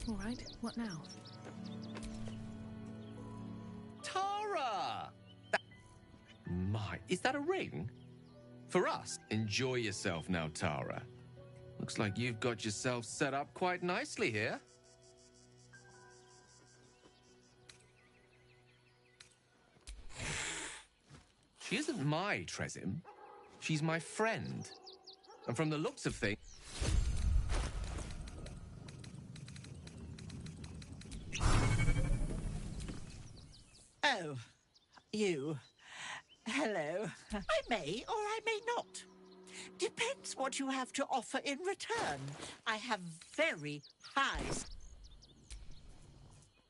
All right, what now? Tara! My, is that a ring? For us? Enjoy yourself now, Tara. Looks like you've got yourself set up quite nicely here. She isn't my Tresim. She's my friend. And from the looks of things... Oh, you. Hello. I may or I may not. Depends what you have to offer in return. I have very high...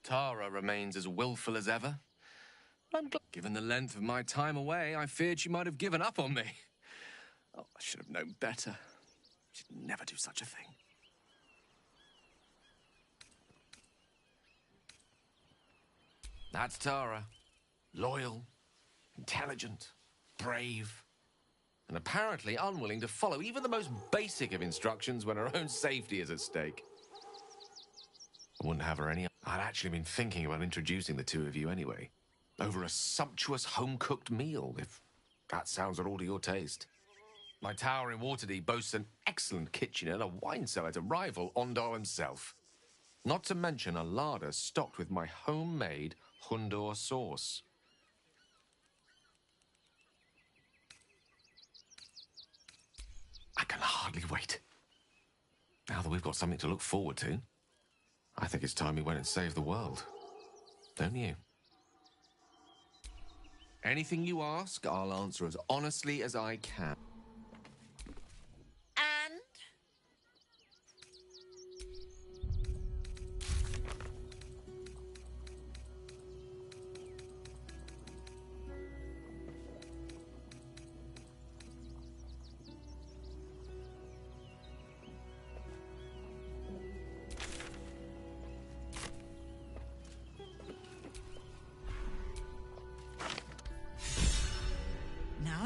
Tara remains as willful as ever. I'm glad. Given the length of my time away, I feared she might have given up on me. Oh, I should have known better. She'd never do such a thing. That's Tara. Loyal, intelligent, brave, and apparently unwilling to follow even the most basic of instructions when her own safety is at stake. I wouldn't have her any... I'd actually been thinking about introducing the two of you anyway. Over a sumptuous home-cooked meal, if that sounds at all to your taste. My tower in Waterdeep boasts an excellent kitchen and a wine cellar to rival Ondar himself. Not to mention a larder stocked with my homemade Hundor sauce. I can hardly wait. Now that we've got something to look forward to, I think it's time we went and saved the world. Don't you? Anything you ask, I'll answer as honestly as I can. And?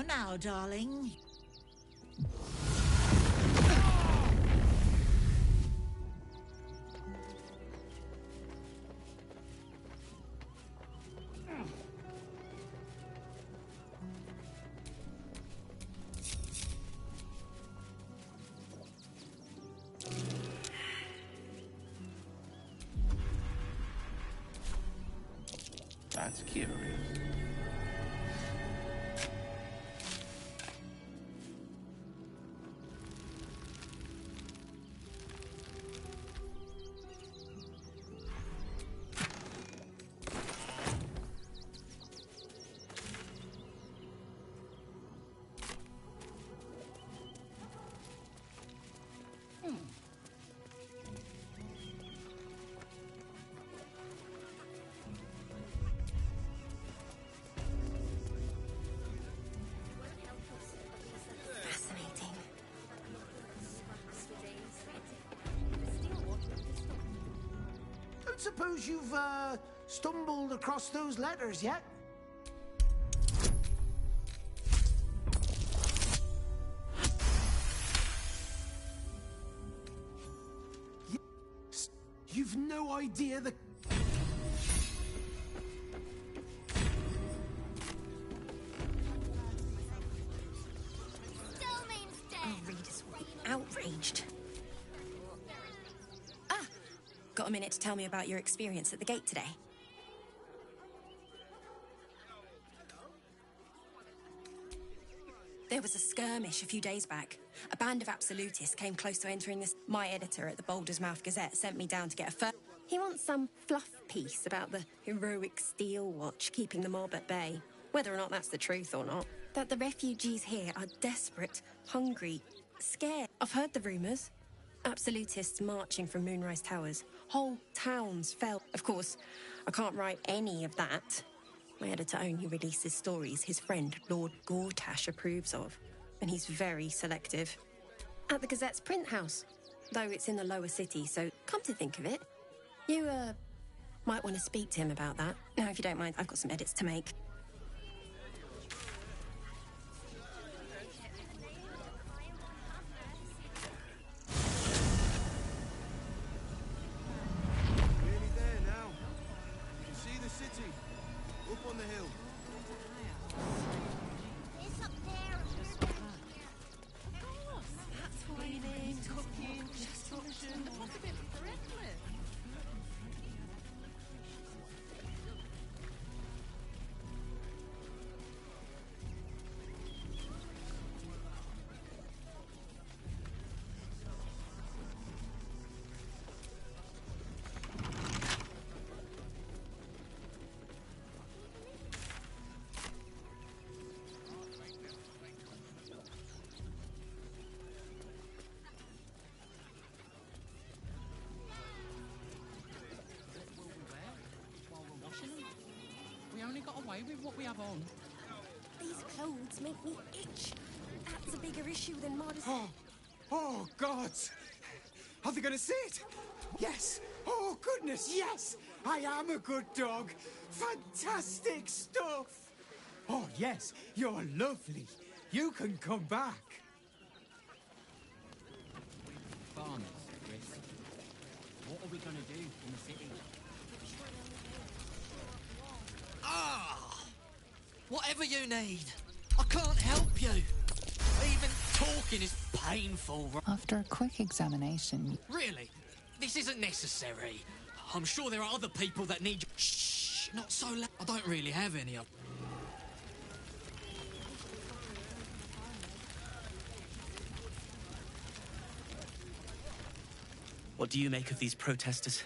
Now, darling. That's curious. Fascinating. Don't suppose you've, stumbled across those letters yet? You've no idea the... Our readers will be outraged. Ah! Got a minute to tell me about your experience at the gate today? There was a skirmish a few days back. A band of absolutists came close to entering this. My editor at the Boulder's Mouth Gazette sent me down to get a He wants some fluff piece about the heroic Steel Watch keeping the mob at bay. Whether or not that's the truth or not. That the refugees here are desperate, hungry, scared. I've heard the rumours. Absolutists marching from Moonrise Towers. Whole towns fell. Of course, I can't write any of that. My editor only releases stories his friend, Lord Gortash, approves of. And he's very selective. At the Gazette's print house. Though it's in the lower city, so come to think of it. You, might want to speak to him about that. Now, if you don't mind, I've got some edits to make. what we have on. These clothes make me itch. That's a bigger issue than modesty. Oh, God! Are they going to see it? Yes! Oh, goodness, yes! I am a good dog. Fantastic stuff! Oh, yes, you're lovely. You can come back. Farmers, Chris. What are we going to do in the city? Whatever you need. I can't help you. Even talking is painful. After a quick examination, Really? This isn't necessary. I'm sure there are other people that need... Shh, not so loud. I don't really have any of... What do you make of these protesters?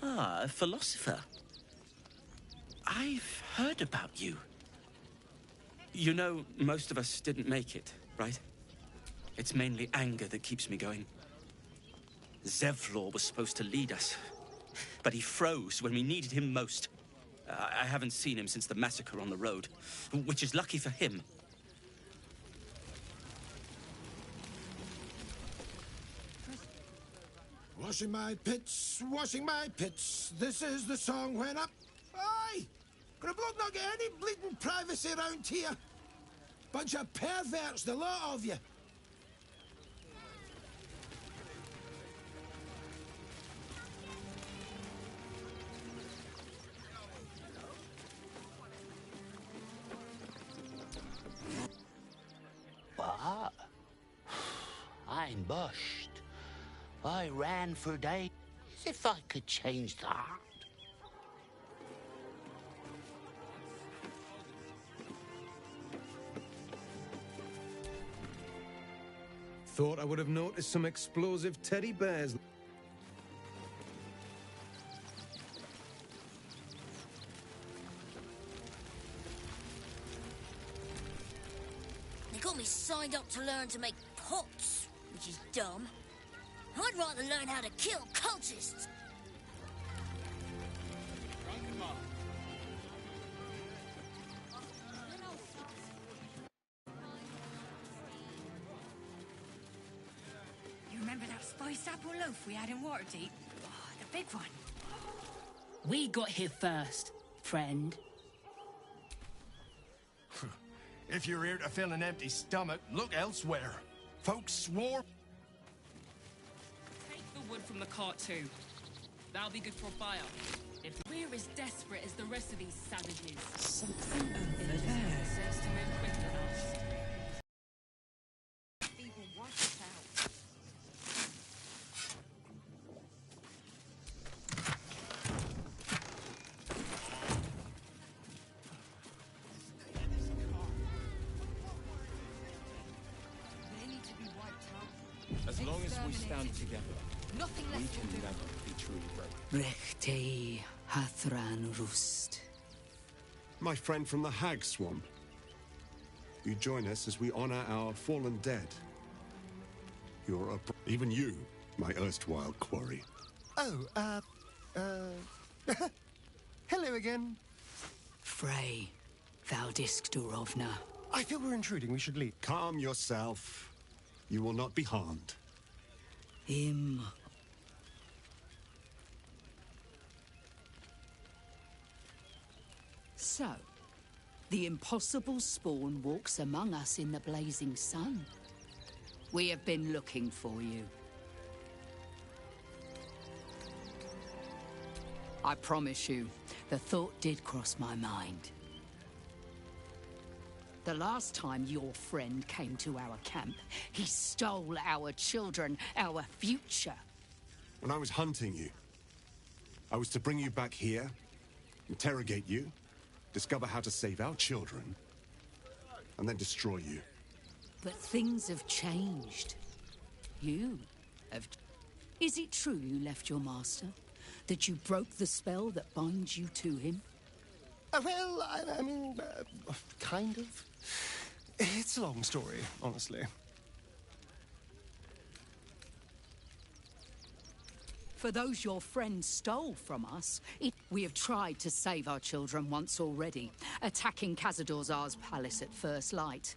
Ah, a philosopher. I've heard about you. You know, most of us didn't make it, right? It's mainly anger that keeps me going. Zevlor was supposed to lead us, but he froze when we needed him most. I haven't seen him since the massacre on the road, which is lucky for him. Washing my pits, washing my pits. This is the song when up. Aye! Could a bloke not get any bleeding privacy around here? Bunch of perverts, the lot of you. What? I'm bushed. I ran for days as if I could change that. Thought I would have noticed some explosive teddy bears. They got me signed up to learn to make pots, which is dumb. I'd rather learn how to kill cultists. You remember that spiced apple loaf we had in Waterdeep? Oh, the big one. We got here first, friend. If you're here to fill an empty stomach, look elsewhere. Folks swore... Take the wood from the cart too. That'll be good for a fire. If we're as desperate as the rest of these savages, something over there says to move quicker than us. People watch it out. They need to be wiped out. As long as we stand together, Nothing we left can will do. never be truly broken. Rechtei Hathran Rust. My friend from the Hag Swamp. You join us as we honor our fallen dead. You're a... Even you, my erstwhile quarry. Oh, hello again. Frey, Valdisk Durovna. I feel we're intruding. We should leave. Calm yourself. You will not be harmed. Him. So, the impossible spawn walks among us in the blazing sun. We have been looking for you. I promise you, the thought did cross my mind. The last time your friend came to our camp, he stole our children, our future. When I was hunting you, I was to bring you back here, interrogate you, discover how to save our children, and then destroy you. But things have changed. You have... Is it true you left your master? That you broke the spell that binds you to him? Well, I mean, kind of. It's a long story, honestly. for those your friend stole from us. We have tried to save our children once already, attacking Khazad-dûr's palace at first light.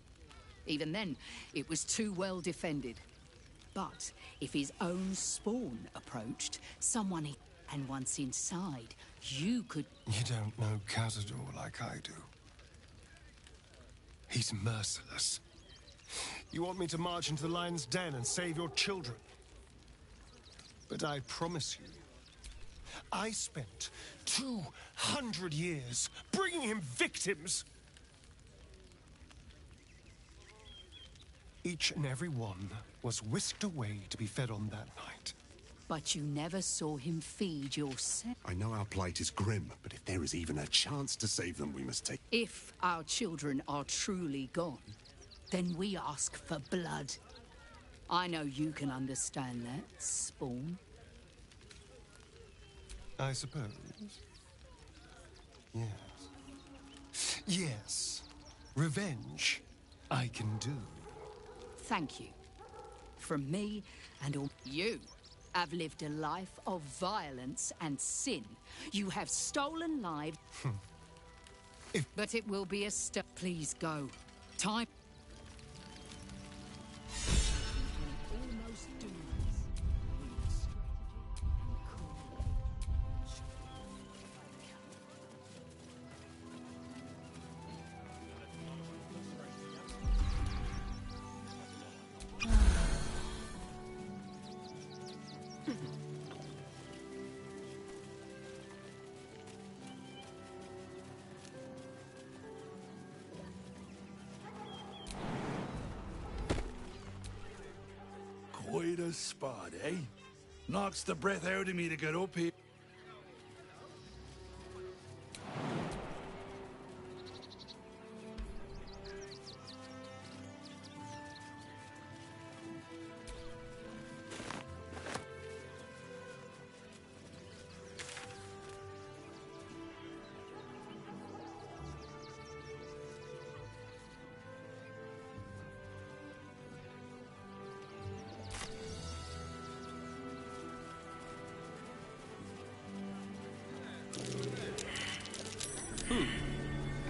Even then, it was too well defended. But if his own spawn approached, and once inside, you could... You don't know Khazad-dûr like I do. He's merciless. You want me to march into the lion's den and save your children? But I promise you, I spent 200 years bringing him victims. Each and every one was whisked away to be fed on that night. But you never saw him feed yourself. I know our plight is grim, but if there is even a chance to save them, we must take... If our children are truly gone, then we ask for blood. I know you can understand that, Spawn. I suppose. Yes. Yes. Revenge, I can do. Thank you. From me and all... You have lived a life of violence and sin. You have stolen lives... But it will be a step. Please go. Time... Quite a spot, eh? Knocks the breath out of me to get up here.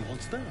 What's that?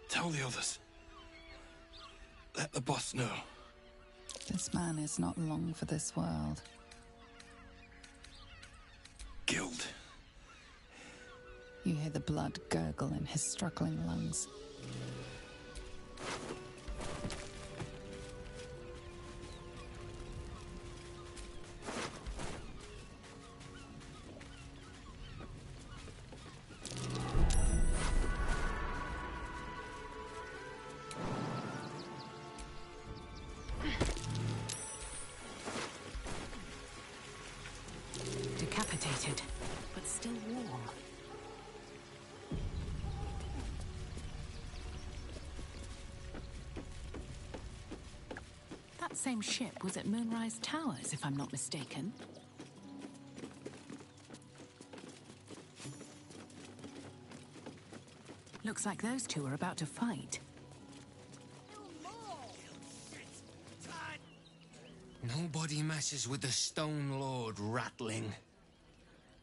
Tell the others. Let the boss know. This man is not long for this world. Guild. You hear the blood gurgle in his struggling lungs. decapitated, but still warm. That same ship was at Moonrise Towers, if I'm not mistaken. Looks like those two are about to fight. Nobody messes with the Stone Lord, Ratling.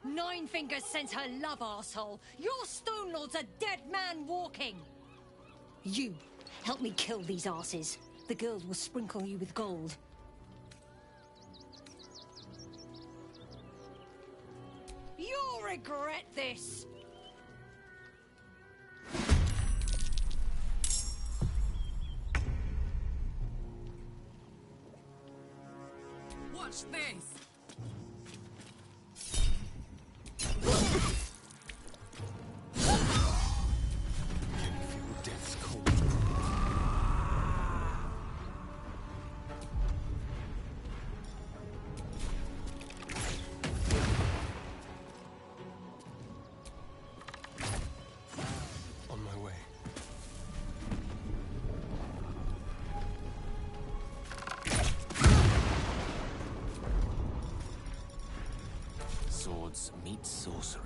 Nine Fingers sent her love, arsehole. Your Stone Lord's a dead man walking. You, help me kill these asses. The girls will sprinkle you with gold. You'll regret this. Watch this! Death's cold. On my way. Swords meet sorcery.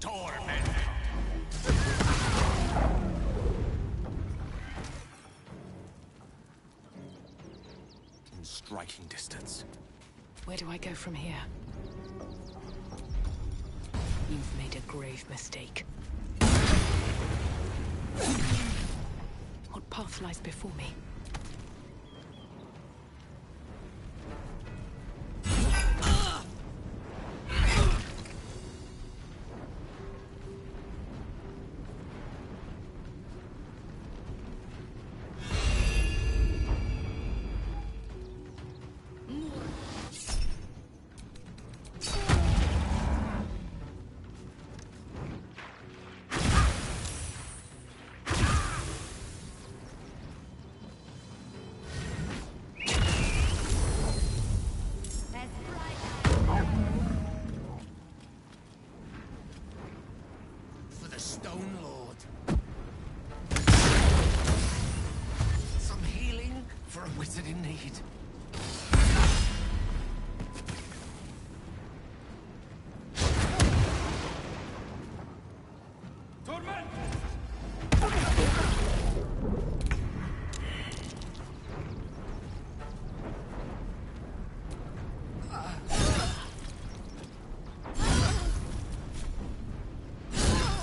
Torment! In striking distance. Where do I go from here? You've made a grave mistake. What path lies before me? For the Stone Lord. Some healing for a wizard in need.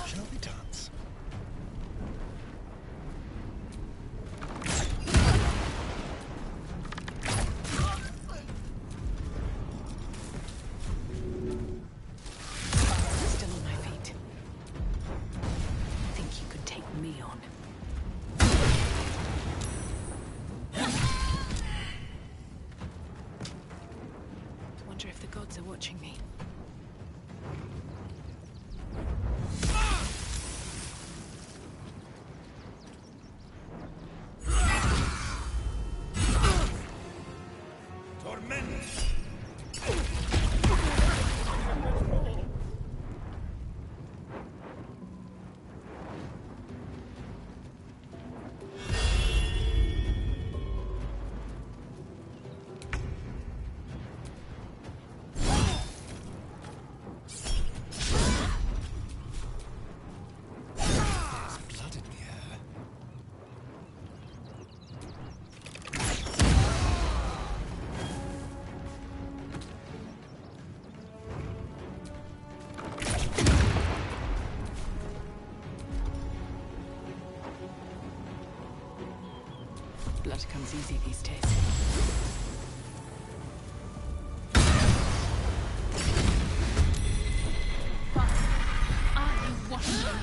Shall we dance? Still on my feet. Think you could take me on? Wonder if the gods are watching me. Blood in the air. Blood comes easy these days. But are you watching?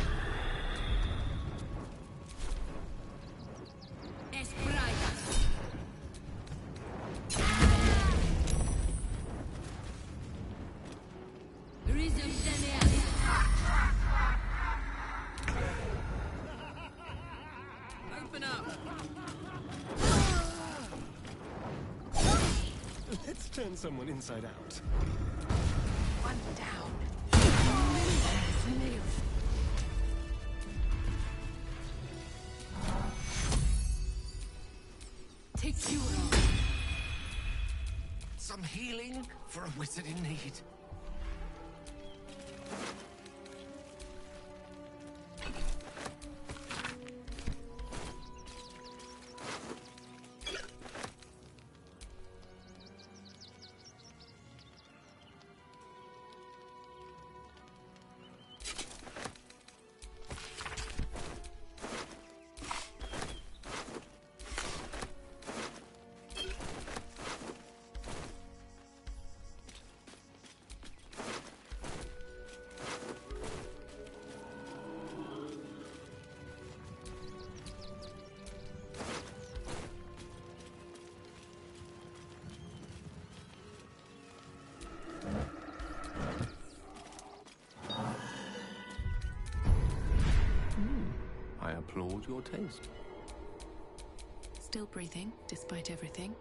someone inside out. One down. Take you. Some healing for a wizard in need. I applaud your taste. Still breathing, despite everything.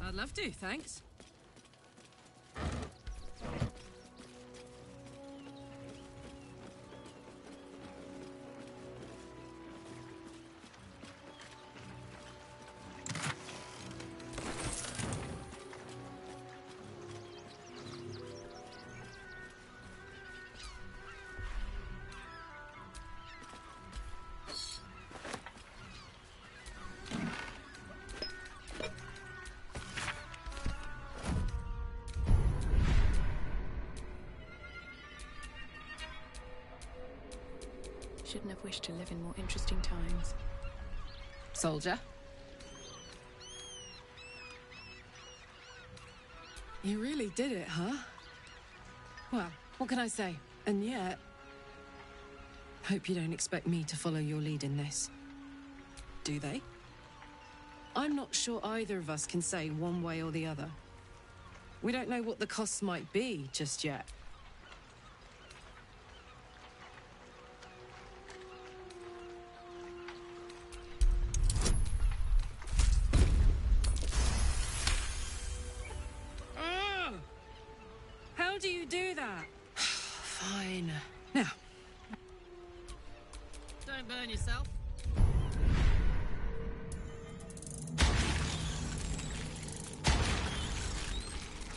I'd love to, thanks. Shouldn't have wished to live in more interesting times. Soldier? You really did it, huh? Well, what can I say? And yet... Hope you don't expect me to follow your lead in this. Do they? I'm not sure either of us can say one way or the other. We don't know what the costs might be just yet. How do you do that? Fine. Now. Don't burn yourself.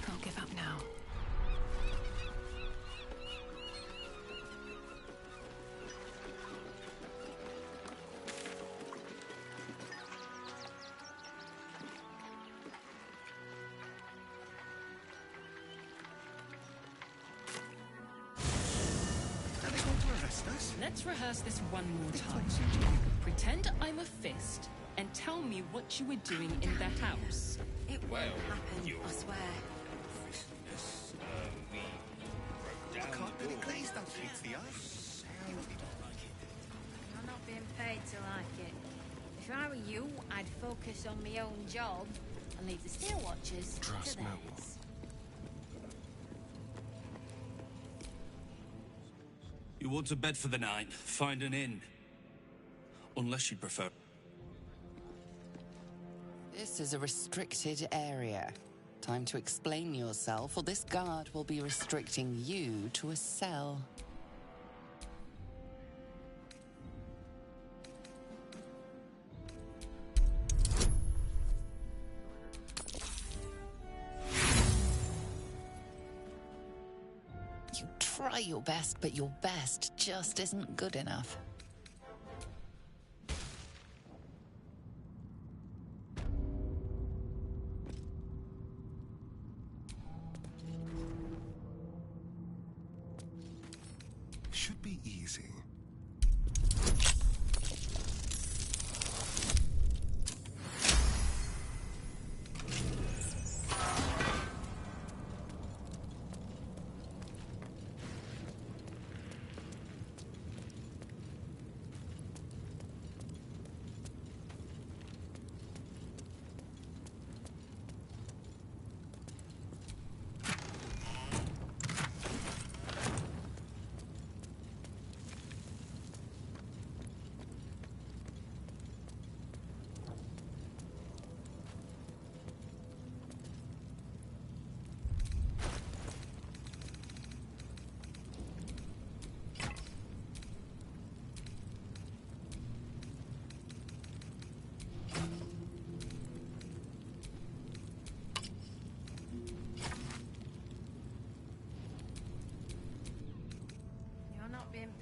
Can't give up now. Let's rehearse this one more time. Pretend I'm a fist and tell me what you were doing in the house. It won't happen, I swear. I can't really please don't fix the ice. I'm not being paid to like it. If I were you, I'd focus on my own job and leave the steel watchers Trust to no theirs. You want a bed for the night? Find an inn. Unless you'd prefer... This is a restricted area. Time to explain yourself, or this guard will be restricting you to a cell. You try your best, but your best just isn't good enough. Should be easy.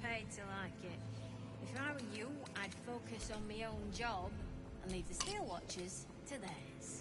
paid to like it. If I were you, I'd focus on my own job and leave the Steel Watchers to theirs.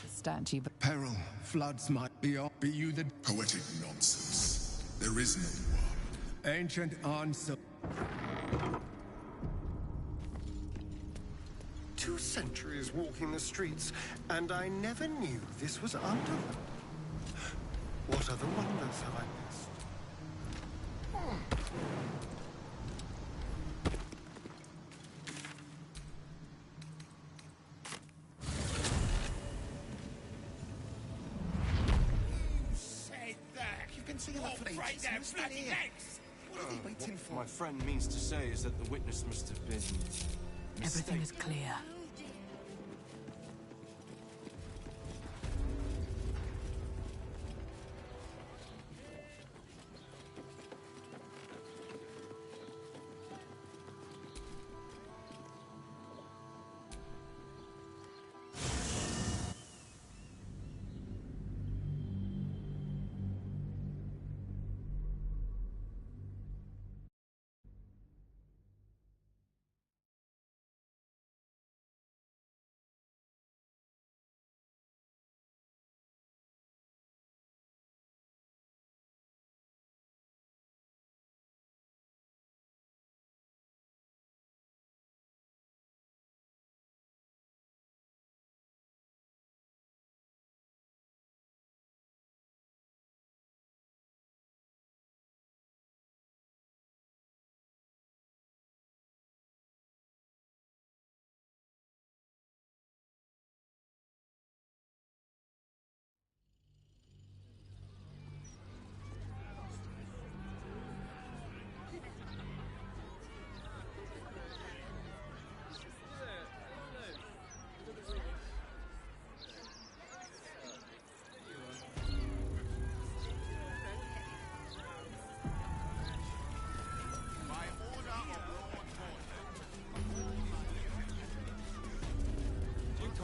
Statue. Peril, floods might be on. Be you the Poetic nonsense. There is no one. ancient answer? 2 centuries walking the streets, and I never knew this was under them. What other wonders have I missed? What my friend means to say is that the witness must have been Everything is clear.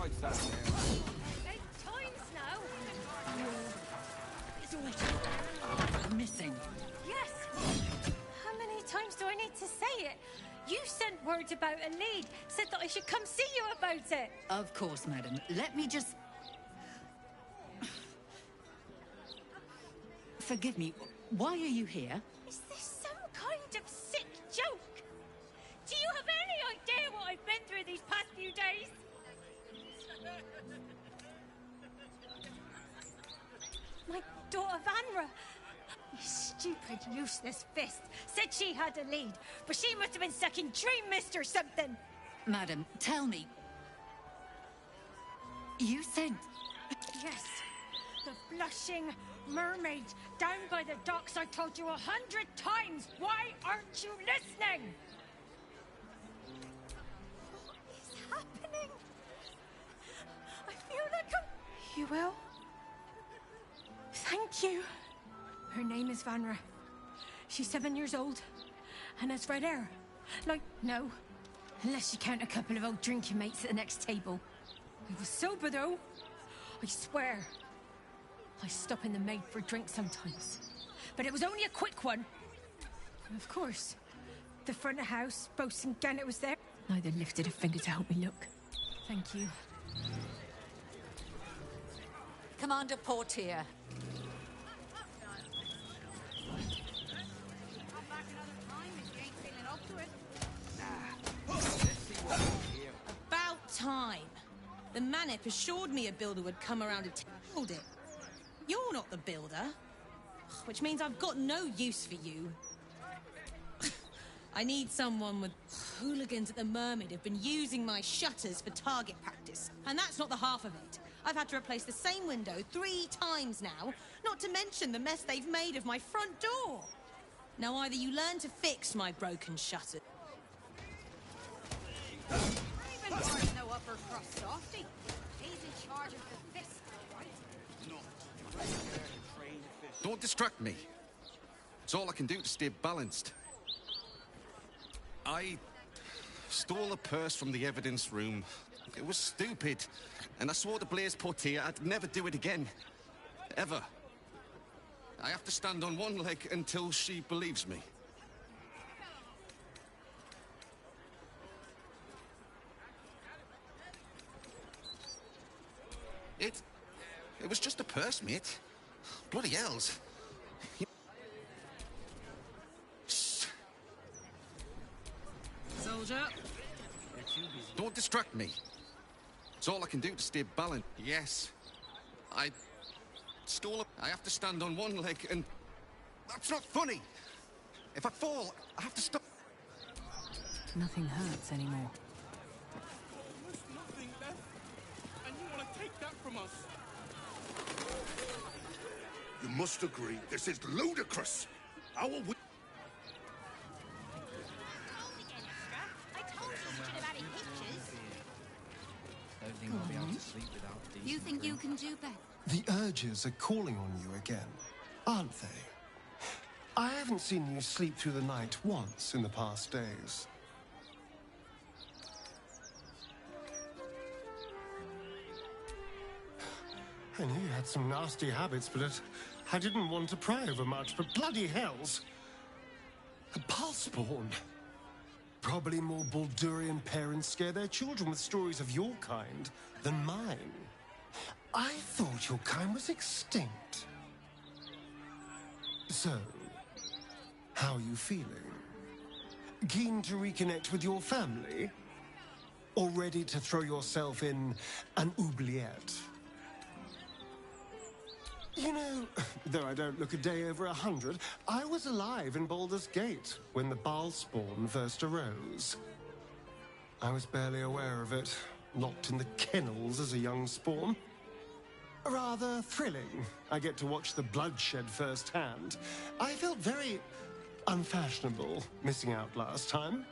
Times now. It's always missing. Yes. How many times do I need to say it? You sent word about a lead, said that I should come see you about it. Of course, madam. Let me just... Forgive me, why are you here? Is this some kind of sick joke? Do you have any idea what I've been through these past few days? My daughter Vanra, you stupid, useless fist, said she had a lead, but she must have been sucking dream mist or something. Madam, tell me. You said... Yes, the blushing mermaid down by the docks. I told you 100 times. Why aren't you listening? What is happening? I feel like I'm... You will? Thank you. Her name is Vanra. She's 7 years old and has red hair. Like, no, unless you count a couple of old drinking mates at the next table. I was sober, though. I swear. I stop in the maid for a drink sometimes. But it was only a quick one. And of course, the front of house, Bosun Gannet was there. Neither lifted a finger to help me look. Thank you. Commander Portier. About time. The Manip assured me a builder would come around and build it. You're not the builder. Which means I've got no use for you. I need someone with... Hooligans at the Mermaid have been using my shutters for target practice. And that's not the half of it. I've had to replace the same window 3 times now, not to mention the mess they've made of my front door. Now either you learn to fix my broken shutters... No upper crust softy. He's in charge of the fist, right? Don't distract me. It's all I can do to stay balanced. I stole a purse from the evidence room. It was stupid. And I swore to Blaise Portier I'd never do it again. Ever. I have to stand on one leg until she believes me. It was just a purse, mate. Bloody hells. Soldier. Don't distract me. It's all I can do to stay balanced. Yes. I stole a... I have to stand on one leg and... That's not funny! If I fall, I have to stop... Nothing hurts anymore. Almost nothing left. And you want to take that from us? You must agree, this is ludicrous. How are we... You think you can do better? The urges are calling on you again, aren't they? I haven't seen you sleep through the night once in the past days. I knew you had some nasty habits, but I didn't want to pry over much, but bloody hells! A pulse-born. Probably more Baldurian parents scare their children with stories of your kind than mine. I thought your kind was extinct. So, how are you feeling? Keen to reconnect with your family? Or ready to throw yourself in an oubliette? You know, though I don't look a day over 100, I was alive in Baldur's Gate when the Baalspawn first arose. I was barely aware of it, locked in the kennels as a young spawn. Rather thrilling. I get to watch the bloodshed firsthand. I felt very unfashionable missing out last time.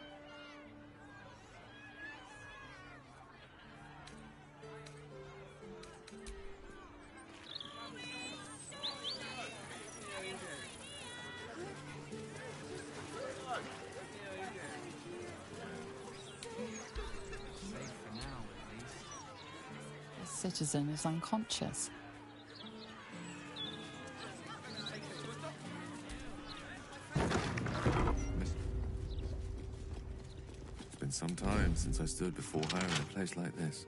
The citizen is unconscious. It's been some time since I stood before her in a place like this.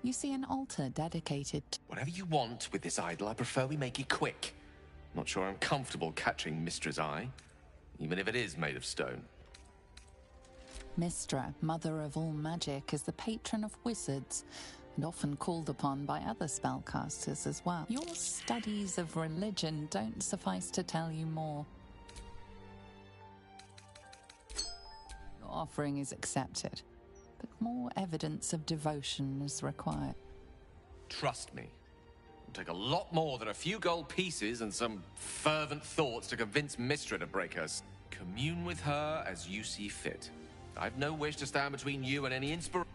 You see an altar dedicated to... Whatever you want with this idol, I prefer we make it quick. Not sure I'm comfortable catching Mystra's eye, even if it is made of stone. Mystra, mother of all magic, is the patron of wizards and often called upon by other spellcasters as well. Your studies of religion don't suffice to tell you more. Your offering is accepted, but more evidence of devotion is required. Trust me. It'll take a lot more than a few gold pieces and some fervent thoughts to convince Mystra to break us. Commune with her as you see fit. I've no wish to stand between you and any inspiration.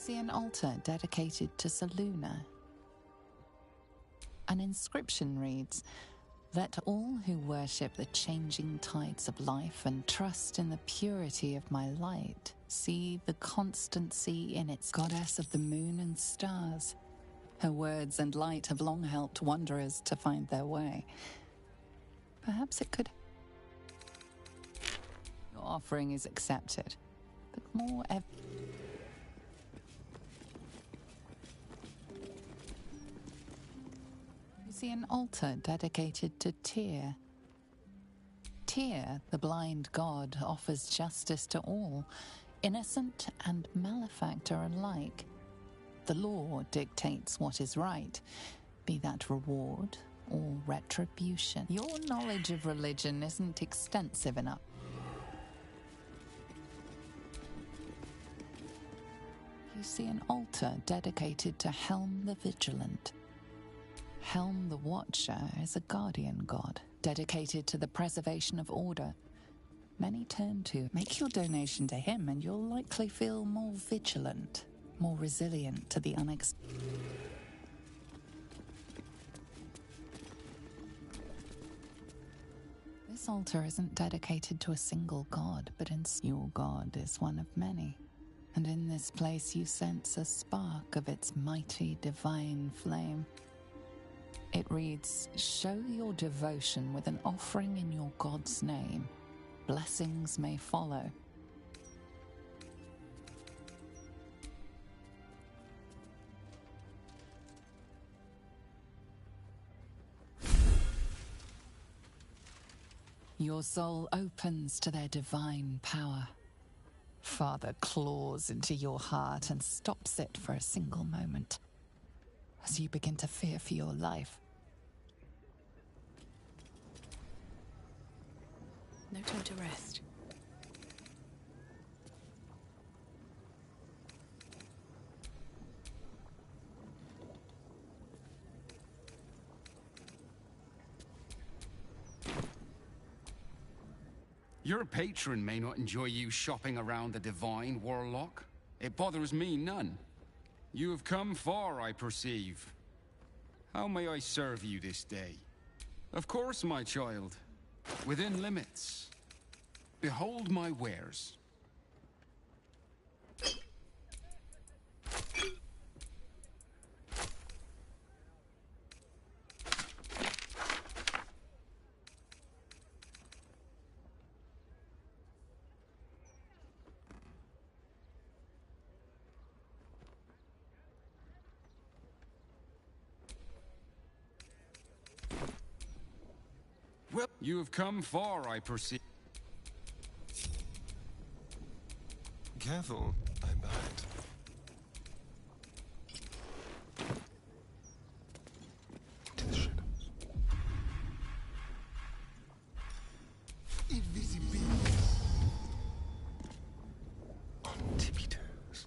see an altar dedicated to Saluna. An inscription reads, "Let all who worship the changing tides of life and trust in the purity of my light see the constancy in its goddess of the moon and stars. Her words and light have long helped wanderers to find their way. Perhaps it could..." Your offering is accepted, but more You see an altar dedicated to Tyr. Tyr, the blind god, offers justice to all, innocent and malefactor alike. The law dictates what is right, be that reward or retribution. Your knowledge of religion isn't extensive enough. You see an altar dedicated to Helm the Vigilant. Helm the Watcher is a guardian god, dedicated to the preservation of order. Many turn to. Make your donation to him and you'll likely feel more vigilant, more resilient to the unexpected. This altar isn't dedicated to a single god, but your god is one of many. And in this place you sense a spark of its mighty divine flame. It reads, "Show your devotion with an offering in your God's name. Blessings may follow." Your soul opens to their divine power. Father claws into your heart and stops it for a single moment, as you begin to fear for your life. No time to rest. Your patron may not enjoy you shopping around the divine, Warlock. It bothers me none. You have come far, I perceive. How may I serve you this day? Of course, my child. Within limits. Behold my wares. Well, you have come far, I perceive. Careful, I bite. Into the shadows. Invisibilis. On tippy toes.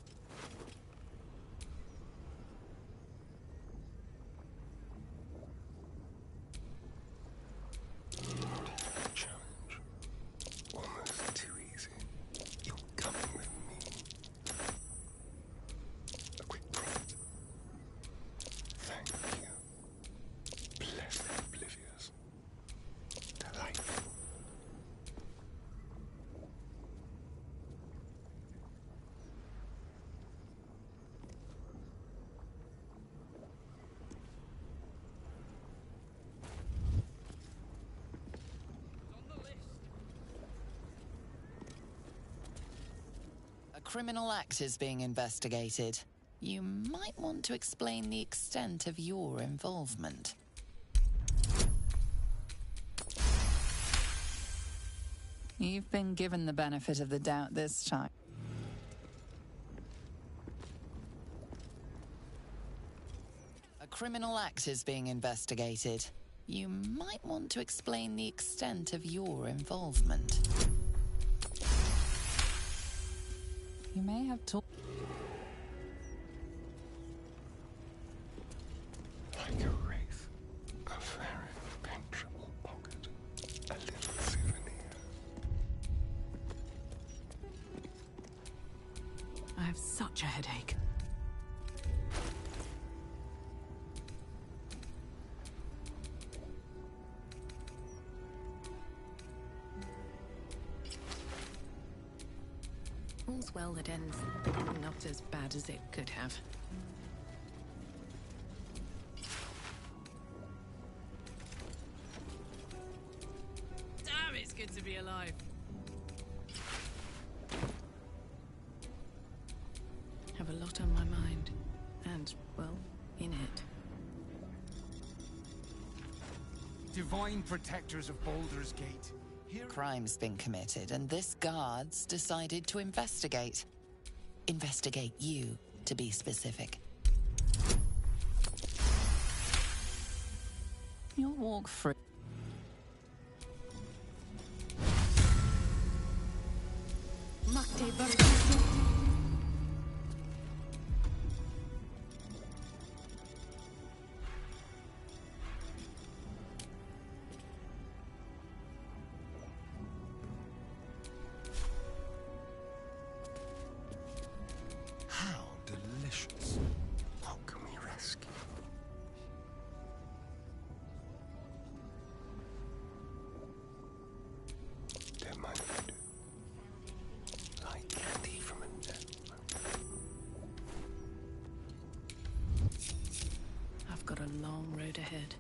Challenge. Almost too easy. You're coming with me. A quick prompt. Thank you. Blessed oblivious. Delightful. A criminal act is being investigated. You might want to explain the extent of your involvement. You've been given the benefit of the doubt this time. A criminal act is being investigated. You might want to explain the extent of your involvement. You may have talked. Like a wraith, a very pinchable pocket, a little souvenir. I have such a headache. well that ends not as bad as it could have. Damn, it's good to be alive. Have a lot on my mind. And, well, in it. Divine protectors of Baldur's Gate. Crime's been committed, and this guard's decided to investigate. Investigate you, to be specific. You'll walk free. How delicious. What can we rescue? Don't mind if I do. Like candy from a net. I've got a long road ahead.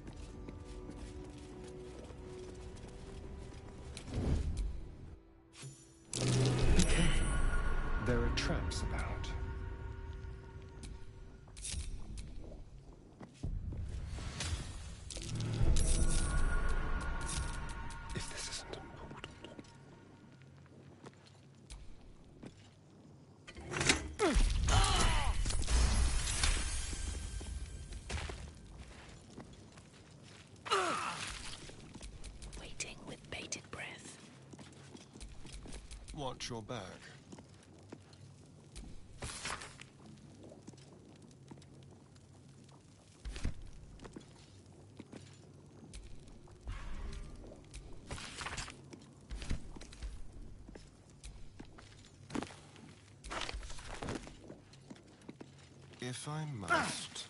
Be careful. There are traps about. If this isn't important. Waiting with bated breath. Watch your back. If I must.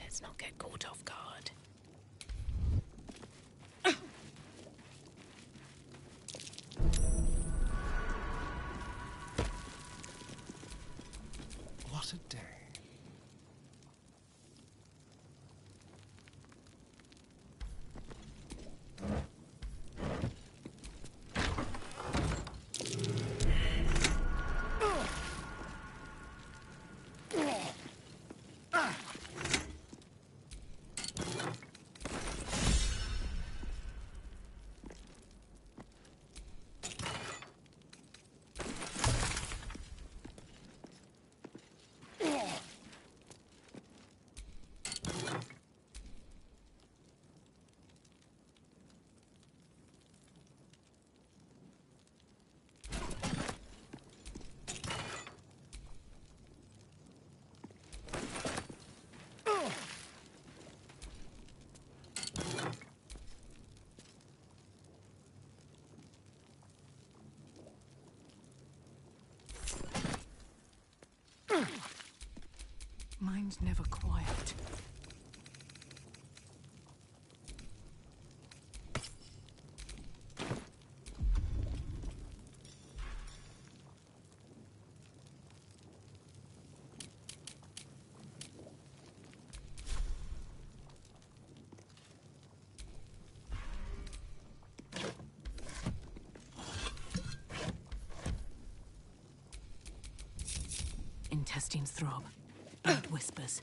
Let's not get caught off guard. What a day. Mine's never quiet. Intestines throb. Blood whispers.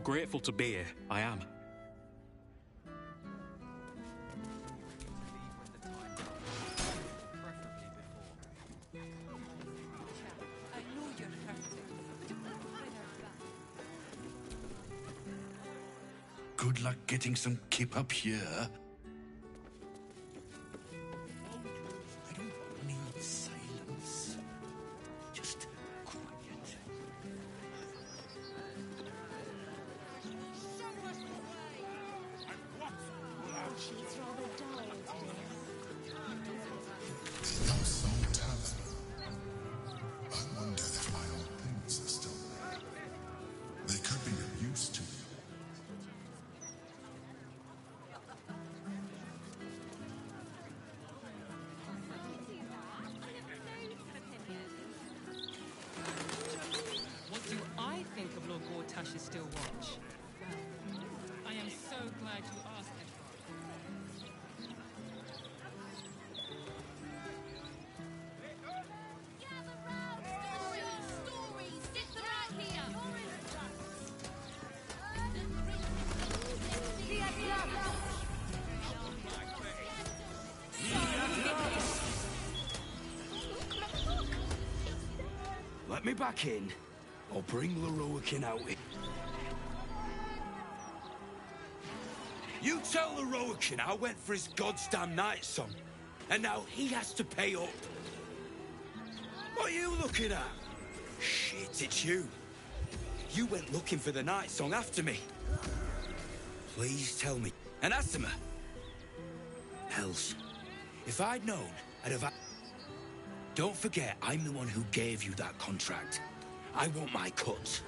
grateful to be here. I am. Good luck getting some kip up here. I don't need silence. Just quiet. She's rather dull today. No soul tavern. I wonder if my old things are still there. They could be of use to you. What do I think of Lord Gortash's still watch? Well, I am so glad you asked him. Let me back in, or bring Leroikin out here. You tell Leroikin I went for his goddamn night song, and now he has to pay up. What are you looking at? Shit, it's you. You went looking for the night song after me. Please tell me. And Asima. Else, if I'd known, I'd have... Don't forget, I'm the one who gave you that contract. I want my cut.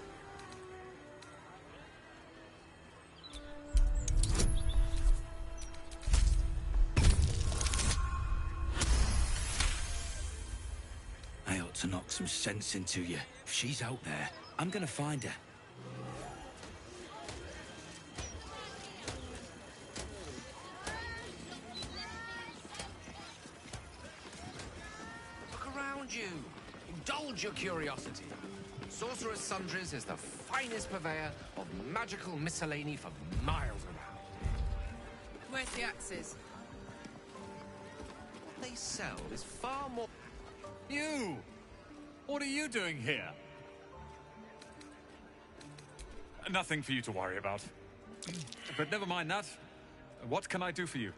I ought to knock some sense into you. If she's out there, I'm gonna find her. Look around you. Indulge your curiosity. Sorcerer's Sundries is the finest purveyor of magical miscellany for miles around. Where's the axes? What they sell is far more... You! What are you doing here? Nothing for you to worry about. But never mind that. What can I do for you?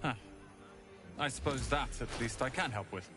Huh. I suppose that, at least, I can help with.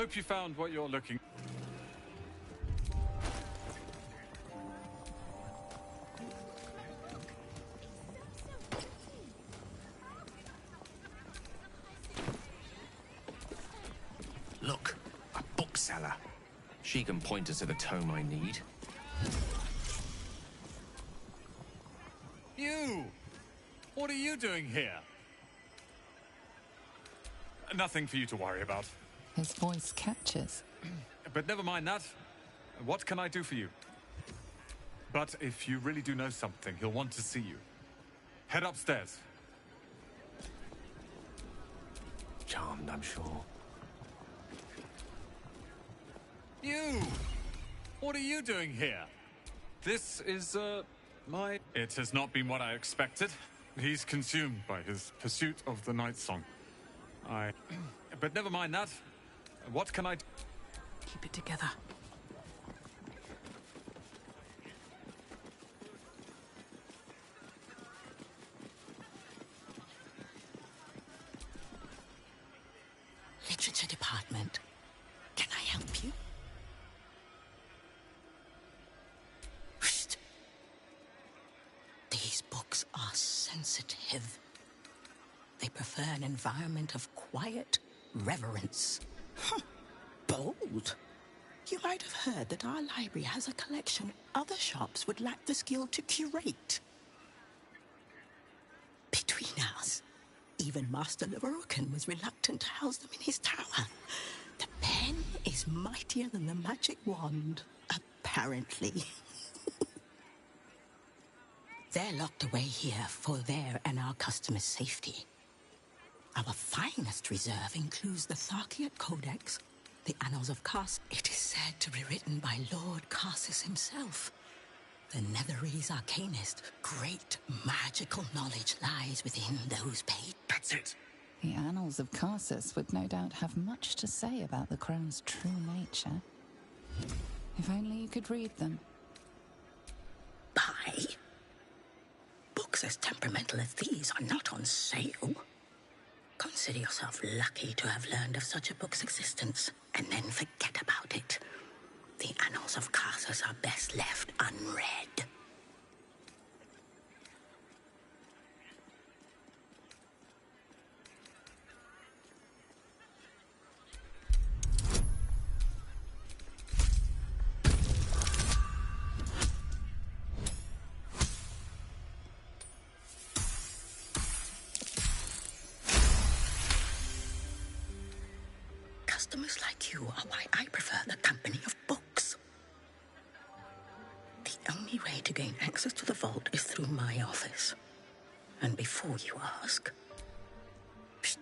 Hope you found what you're looking. Look, a bookseller. She can point us to the tome I need. You! What are you doing here? Nothing for you to worry about. His voice catches. But never mind that. What can I do for you? But if you really do know something, he'll want to see you. Head upstairs. Charmed, I'm sure. You! What are you doing here? This is, my... It has not been what I expected. He's consumed by his pursuit of the night song. But never mind that. What can I do? Keep it together. Literature department. Can I help you? Psst. These books are sensitive. They prefer an environment of quiet reverence. Bold. You might have heard that our library has a collection other shops would lack the skill to curate. Between us, even Master Leverokin was reluctant to house them in his tower. The pen is mightier than the magic wand, apparently. They're locked away here for their and our customers' safety. Our finest reserve includes the Tharkiot Codex, the Annals of Cars. It is said to be written by Lord Carsus himself. The Netherese arcanist. Great magical knowledge lies within those pages. That's it. The Annals of Carsus would no doubt have much to say about the crone's true nature. If only you could read them. Buy? Books as temperamental as these are not on sale. Consider yourself lucky to have learned of such a book's existence, and then forget about it. The Annals of Carsus are best left unread. Customers like you are why I prefer the company of books. The only way to gain access to the vault is through my office. And before you ask... Psst,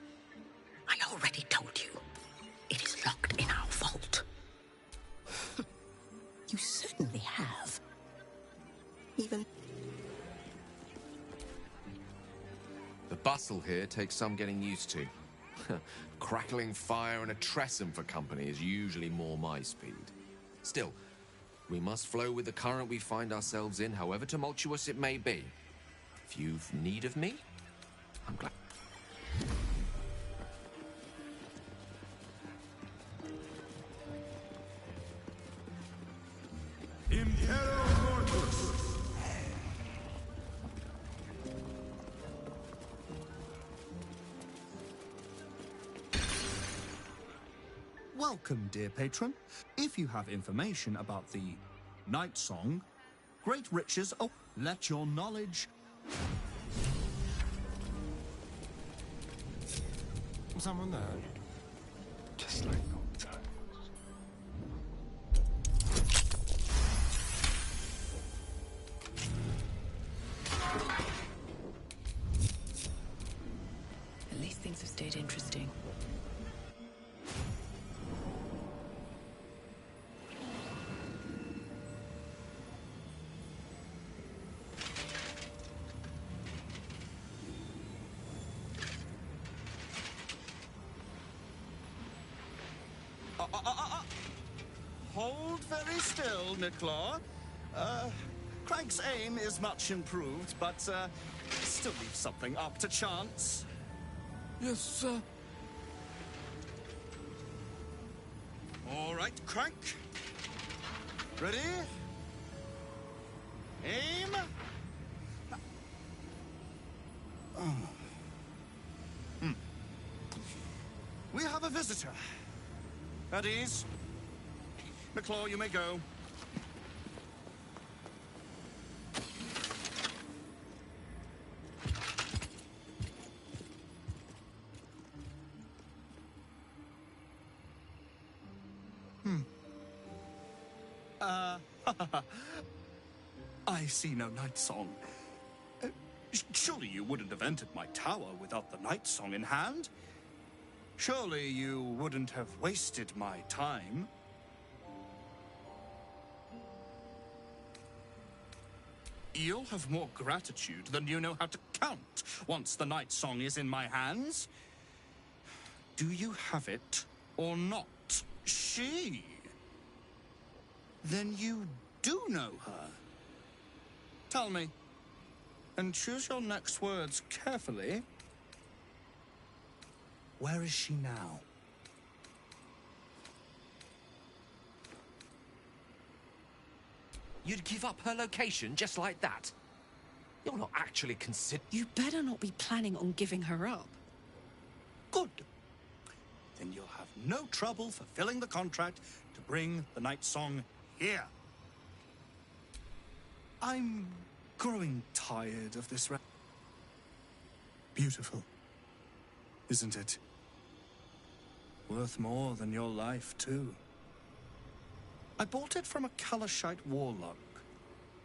I already told you. It is locked in our vault. You certainly have. Even... The bustle here takes some getting used to. Crackling fire and a tresson for company is usually more my speed. Still, we must flow with the current we find ourselves in, however tumultuous it may be. If you've need of me, I'm glad. Welcome, dear patron. If you have information about the night song, great riches, oh, let your knowledge... Someone there? Just like old times. At least things have stayed interesting. Hold very still, Nicklaw. Craig's aim is much improved, but still leaves something up to chance. Yes, sir. All right, Crank. Ready? Aim. Oh. We have a visitor. At ease. McClaw, you may go. I see no night song. Surely you wouldn't have entered my tower without the night song in hand? Surely you wouldn't have wasted my time? You'll have more gratitude than you know how to count once the night song is in my hands. Do you have it or not? She? Then you do know her. Tell me, and choose your next words carefully. Where is she now? You'd give up her location just like that? You're not actually You better not be planning on giving her up. Good. Then you'll have no trouble fulfilling the contract to bring the night song here. I'm growing tired of this. Beautiful, isn't it? Worth more than your life, too. I bought it from a Kalashite warlock.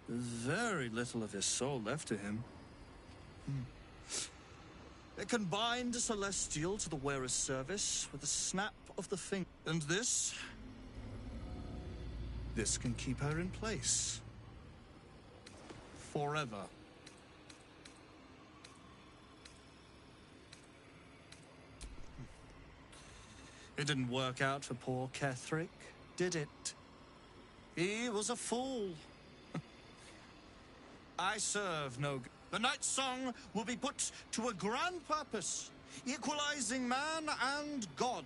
There's very little of his soul left to him. It can bind a celestial to the wearer's service with a snap of the finger. And this can keep her in place. Forever. It didn't work out for poor Ketherick, did it? He was a fool. I serve no good. The night song will be put to a grand purpose, equalizing man and God.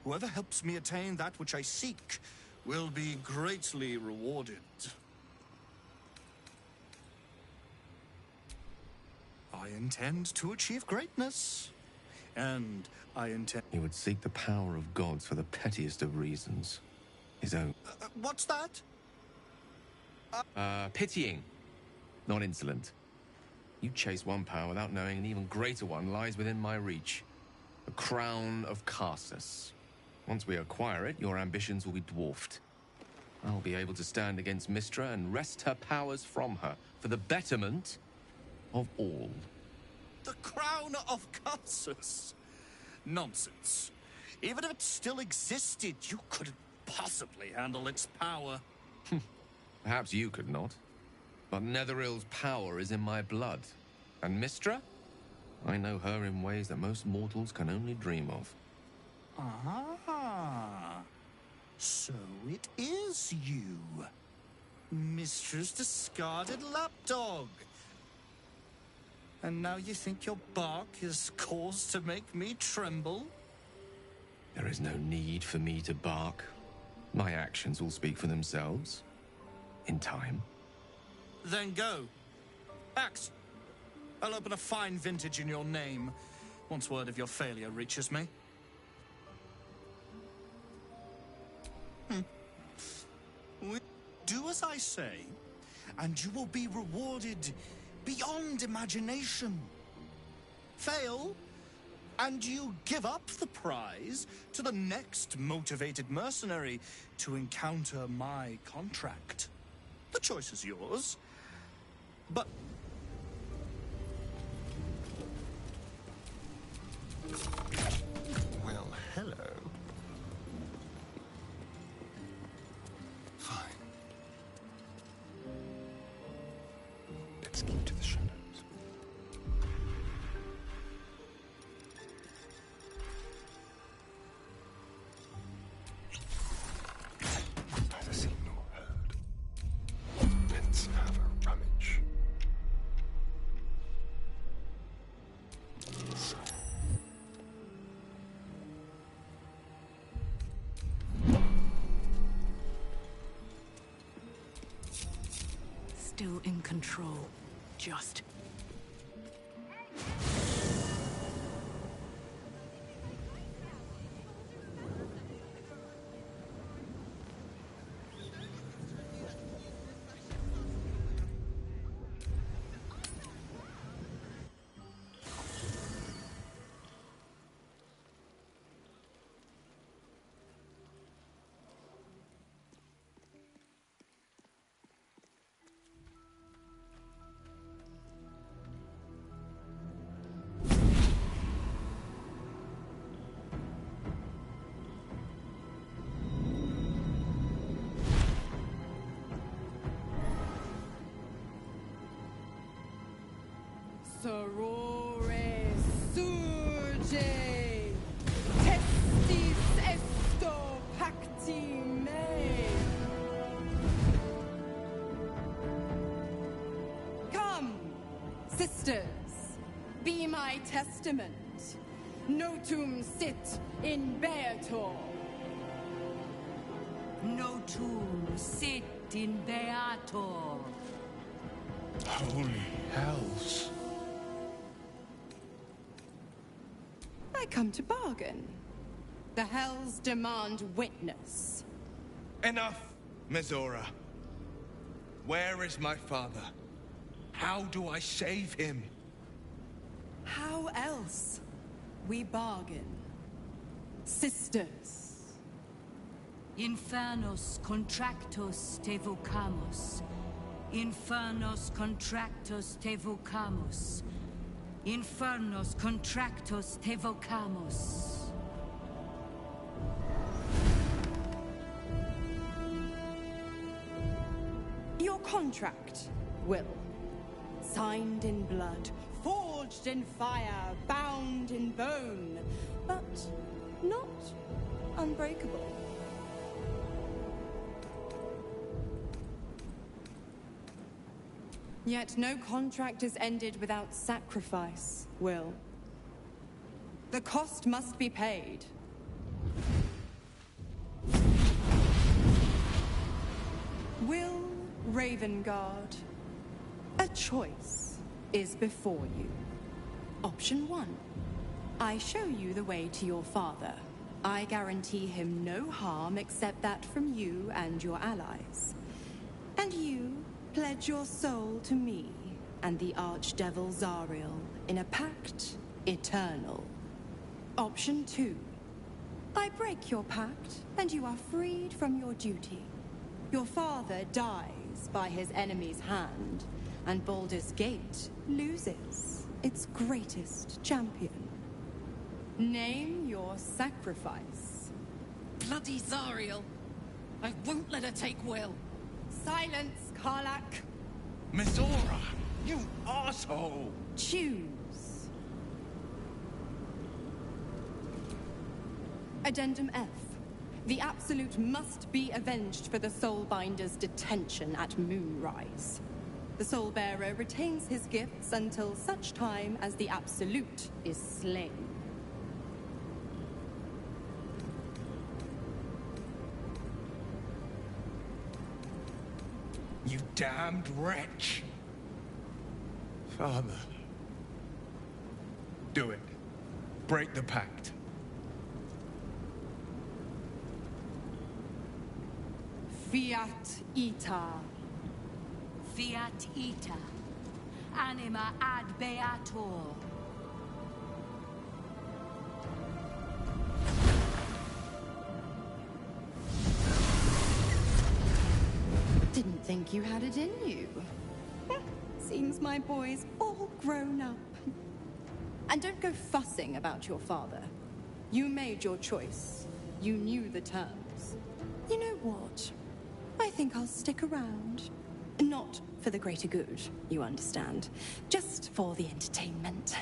Whoever helps me attain that which I seek will be greatly rewarded. I intend to achieve greatness, and I intend... He would seek the power of gods for the pettiest of reasons. His own... what's that? Pitying, not insolent. You chase one power without knowing an even greater one lies within my reach. The crown of Karsus. Once we acquire it, your ambitions will be dwarfed. I'll be able to stand against Mystra and wrest her powers from her for the betterment of all. The crown of Karsus? Nonsense. Even if it still existed, you couldn't possibly handle its power. Perhaps you could not. But Netherill's power is in my blood. And Mystra? I know her in ways that most mortals can only dream of. Ah. So it is you. Mystra's discarded lapdog. And now you think your bark is cause to make me tremble? There is no need for me to bark. My actions will speak for themselves. In time. Then go. Act. I'll open a fine vintage in your name once word of your failure reaches me. Do as I say, and you will be rewarded beyond imagination. Fail, and you give up the prize to the next motivated mercenary to encounter my contract. The choice is yours, but... Well, hello. Fine. Let's keep to the shadows. Neither seen nor heard. Let's have a rummage. So, still in control. Just. Sorore surge, testis esto pacti me. Come, sisters, be my testament. Notum sit in beator. Notum sit in beator. Holy hells. I come to bargain. The hells demand witness. Enough, Mizora. Where is my father? How do I save him? How else? We bargain. Sisters. Infernos contractos te vocamus. Infernos contractos te vocamus. Infernos contractos te vocamus. Your contract, Will. Signed in blood, forged in fire, bound in bone, but not unbreakable. Yet no contract is ended without sacrifice, Will. The cost must be paid. Will Ravengard, a choice is before you. Option 1. I show you the way to your father. I guarantee him no harm except that from you and your allies. And you pledge your soul to me and the Archdevil Zariel in a pact eternal. Option 2. I break your pact and you are freed from your duty. Your father dies by his enemy's hand, and Baldur's Gate loses its greatest champion. Name your sacrifice. Bloody Zariel! I won't let her take Will. Silence, Karlak. Mizora, you asshole! Choose. Addendum F. The Absolute must be avenged for the Soulbinder's detention at Moonrise. The Soulbearer retains his gifts until such time as the Absolute is slain. You damned wretch! Father. Do it. Break the pact. Fiat ita. Fiat ita. Anima ad beator. Didn't think you had it in you. Seems my boy's all grown up. And don't go fussing about your father. You made your choice. You knew the terms. You know what? I think I'll stick around. Not for the greater good, you understand. Just for the entertainment.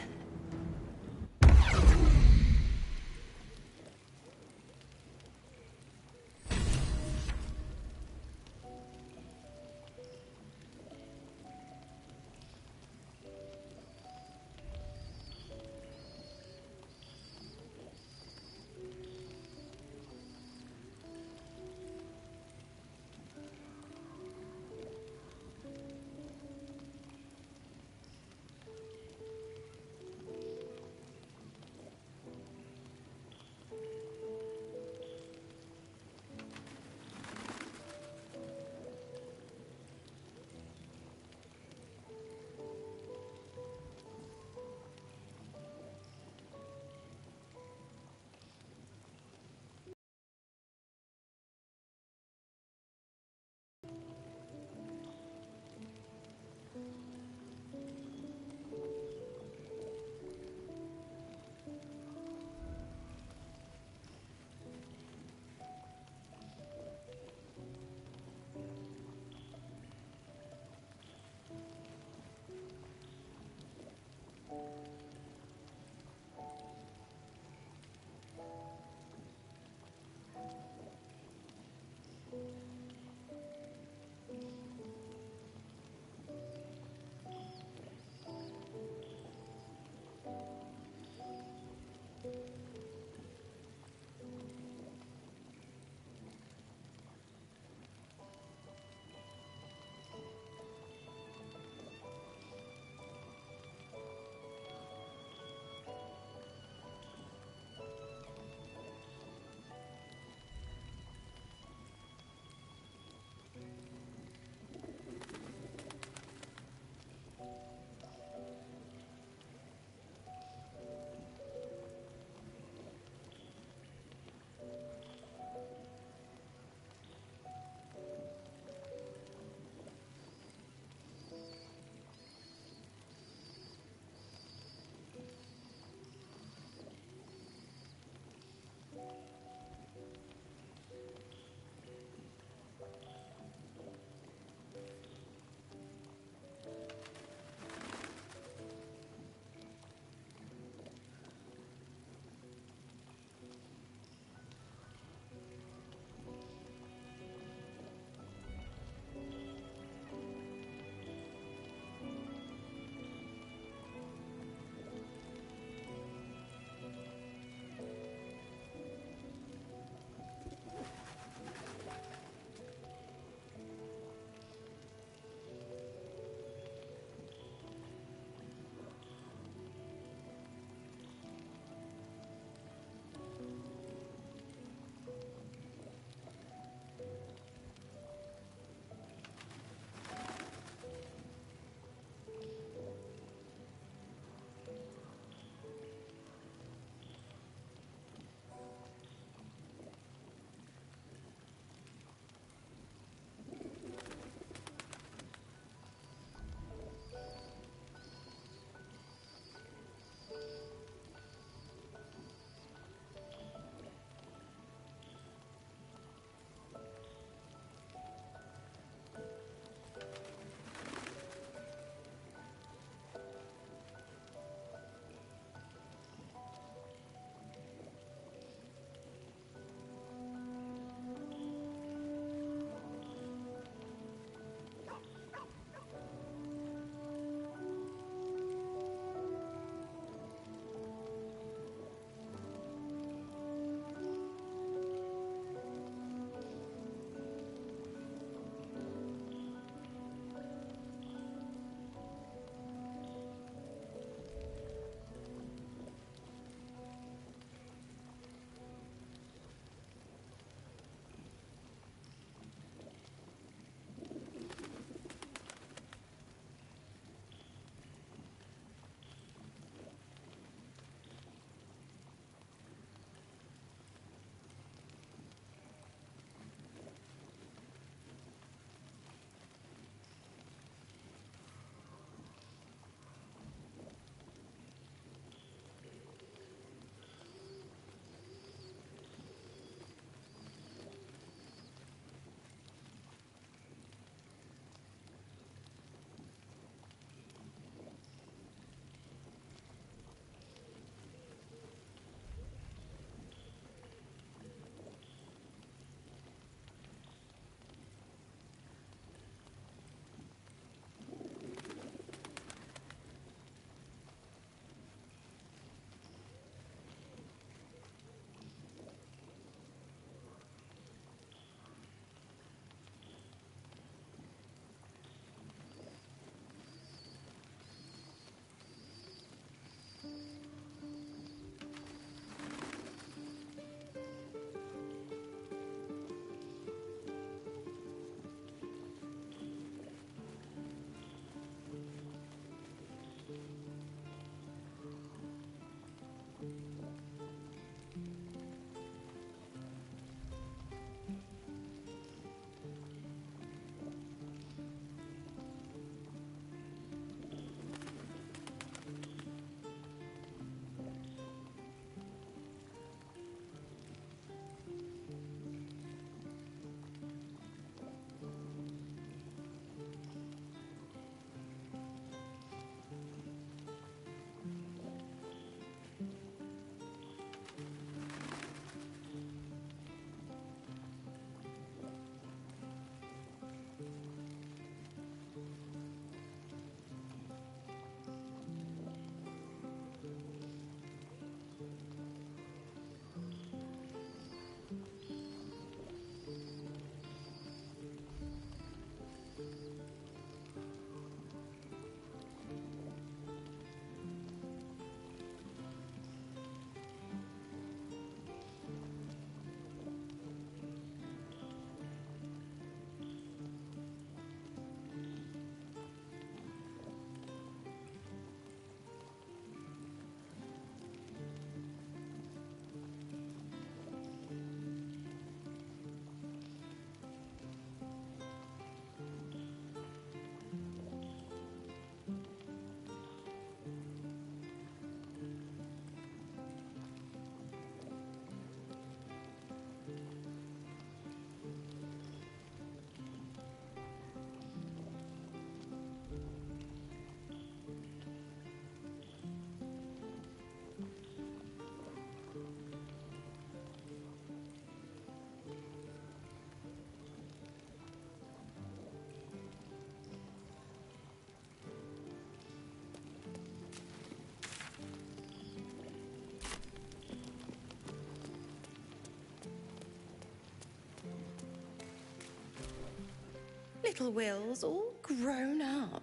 little Will's all grown up.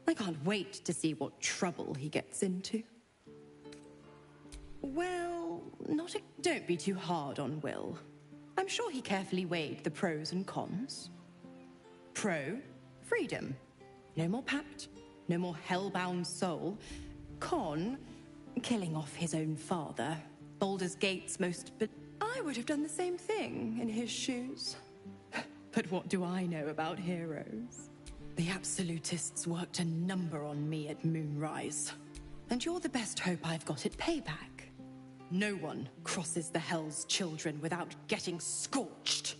I can't wait to see what trouble he gets into. Well, don't be too hard on Will. I'm sure he carefully weighed the pros and cons. Pro, freedom. No more pact, no more hellbound soul. Con, killing off his own father. Baldur's Gate's but I would have done the same thing in his shoes. But what do I know about heroes? The Absolutists worked a number on me at Moonrise. And you're the best hope I've got at payback. No one crosses the Hell's Children without getting scorched.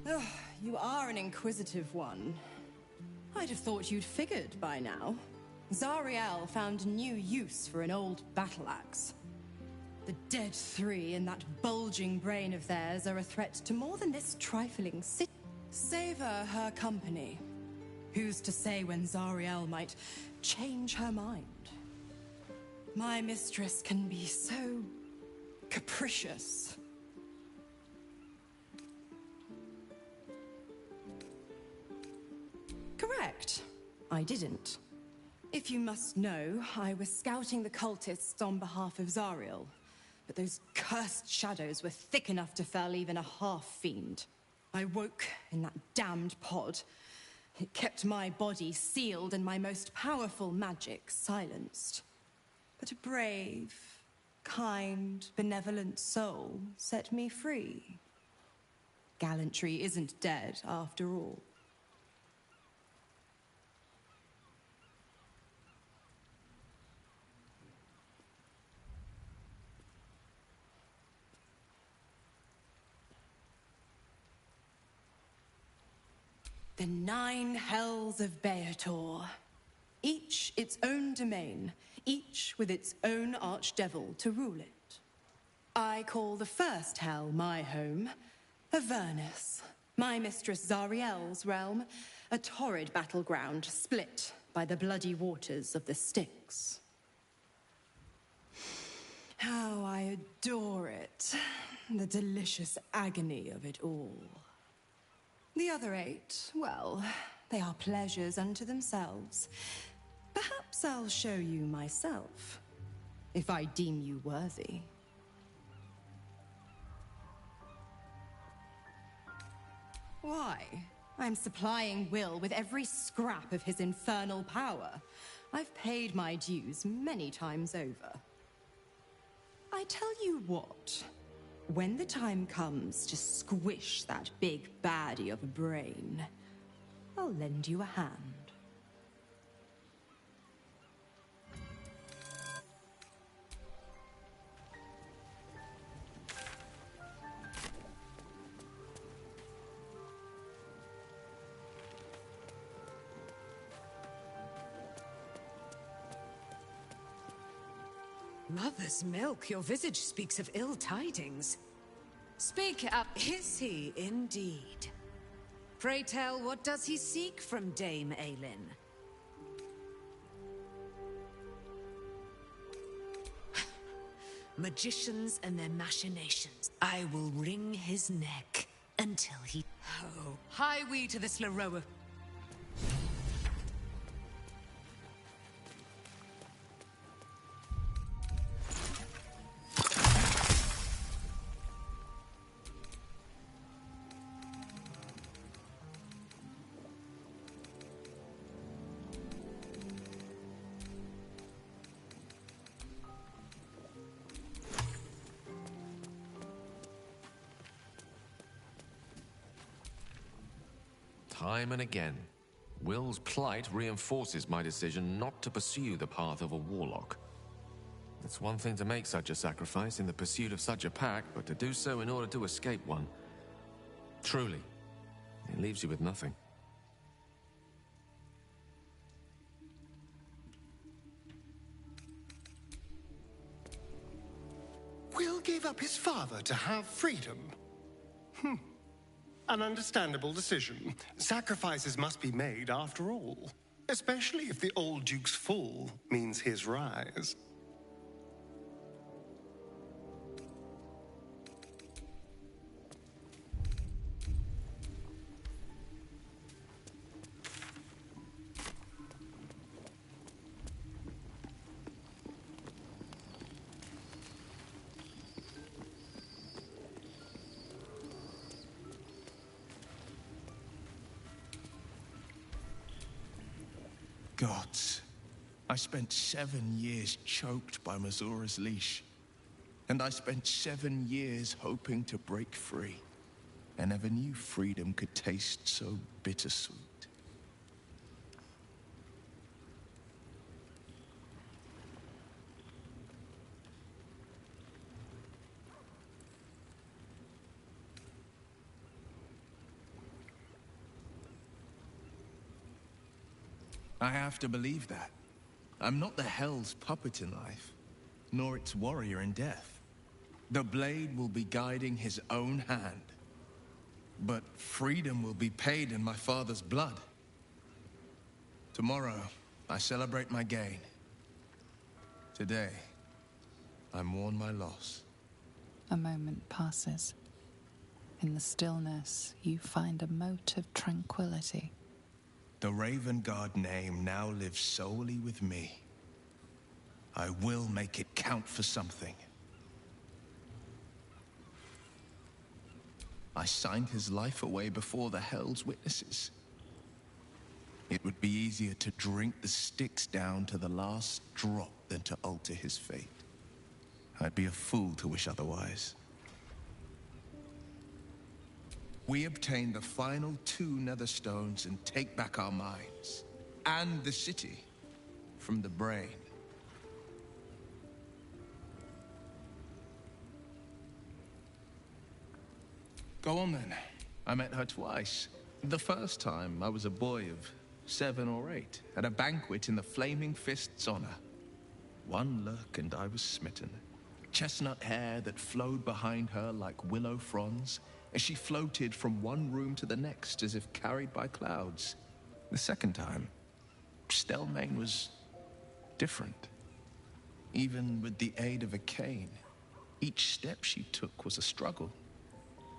Ugh, you are an inquisitive one. I'd have thought you'd figured by now. Zariel found a new use for an old battle axe. The dead three and that bulging brain of theirs are a threat to more than this trifling city. Savor her company. Who's to say when Zariel might change her mind? My mistress can be so capricious. Correct. I didn't. If you must know, I was scouting the cultists on behalf of Zariel. But those cursed shadows were thick enough to fell even a half-fiend. I woke in that damned pod. It kept my body sealed and my most powerful magic silenced. But a brave, kind, benevolent soul set me free. Gallantry isn't dead after all. The 9 hells of Beator. Each its own domain, each with its own archdevil to rule it. I call the first hell my home, Avernus, my mistress Zariel's realm, a torrid battleground split by the bloody waters of the Styx. How I adore it, the delicious agony of it all. The other 8, well, they are pleasures unto themselves. Perhaps I'll show you myself, if I deem you worthy. Why? I'm supplying Will with every scrap of his infernal power. I've paid my dues many times over. I tell you what. When the time comes to squish that big baddie of a brain, I'll lend you a hand. Mother's milk, your visage speaks of ill tidings. Speak up. Is he indeed? Pray tell, what does he seek from Dame Aelin? Magicians and their machinations. I will wring his neck until he... Oh, hie we to this Laroa. Time and again, Will's plight reinforces my decision not to pursue the path of a warlock. It's one thing to make such a sacrifice in the pursuit of such a pack, but to do so in order to escape one. Truly, it leaves you with nothing. Will gave up his father to have freedom. An understandable decision. Sacrifices must be made after all. Especially if the old Duke's fall means his rise. Gods, I spent 7 years choked by Mazora's leash. And I spent 7 years hoping to break free. I never knew freedom could taste so bittersweet. I have to believe that. I'm not the Hell's puppet in life, nor its warrior in death. The blade will be guiding his own hand. But freedom will be paid in my father's blood. Tomorrow, I celebrate my gain. Today, I mourn my loss. A moment passes. In the stillness, you find a mote of tranquility. The Raven Guard name now lives solely with me. I will make it count for something. I signed his life away before the Hell's witnesses. It would be easier to drink the sticks down to the last drop than to alter his fate. I'd be a fool to wish otherwise. We obtain the final 2 nether stones and take back our minds, and the city, from the brain. Go on then. I met her twice. The first time, I was a boy of 7 or 8, at a banquet in the Flaming Fist's honor. One look and I was smitten. Chestnut hair that flowed behind her like willow fronds, as she floated from one room to the next as if carried by clouds. The second time, Stelmane was different. Even with the aid of a cane, each step she took was a struggle.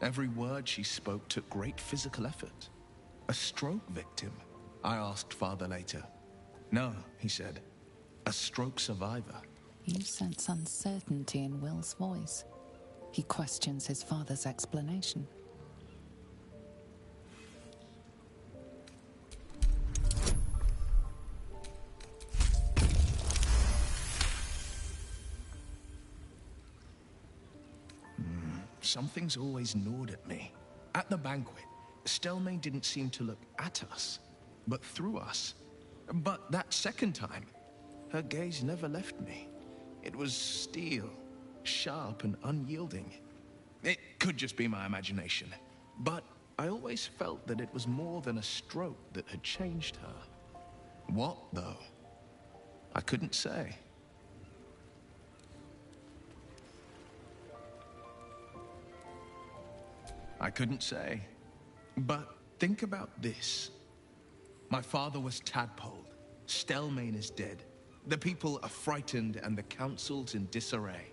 Every word she spoke took great physical effort. A stroke victim, I asked Father later. No, he said, a stroke survivor. You sense uncertainty in Will's voice. He questions his father's explanation. Something's always gnawed at me. At the banquet, Stelmane didn't seem to look at us, but through us. But that second time, her gaze never left me. It was steel, sharp and unyielding. It could just be my imagination, but I always felt that it was more than a stroke that had changed her. What, though? I couldn't say. I couldn't say. But think about this. My father was tadpoled. Stelmane is dead. The people are frightened and the council's in disarray.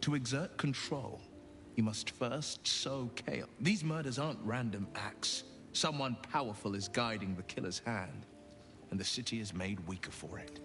To exert control, you must first sow chaos. These murders aren't random acts. Someone powerful is guiding the killer's hand, and the city is made weaker for it.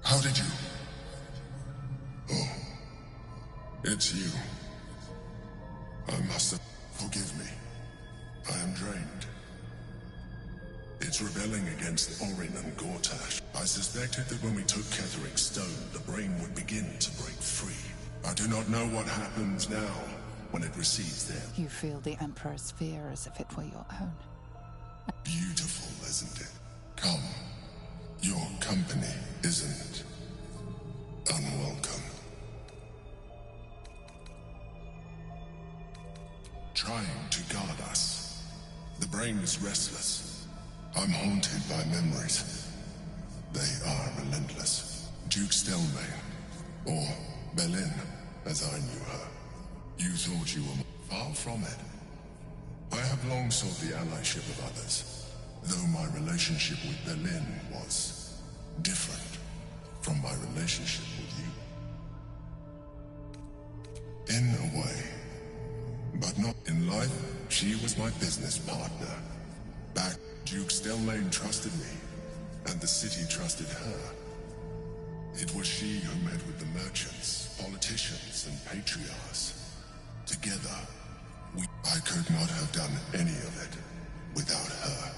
How did you? Oh, it's you. I must have... Forgive me. I am drained. It's rebelling against Orin and Gortash. I suspected that when we took Ketheric's stone, the brain would begin to break free. I do not know what happens now when it receives them. You feel the Emperor's fear as if it were your own. Beautiful, isn't it? Come. Your company isn't unwelcome. Trying to guard us. The brain is restless. I'm haunted by memories. They are relentless. Duke Stelmane, or Belin, as I knew her. You thought you were far from it. I have long sought the allyship of others, though my relationship with Berlin was different from my relationship with you. In a way, but not in life. She was my business partner. Back, Duke Stelmane trusted me, and the city trusted her. It was she who met with the merchants, politicians, and patriarchs. Together, I could not have done any of it without her.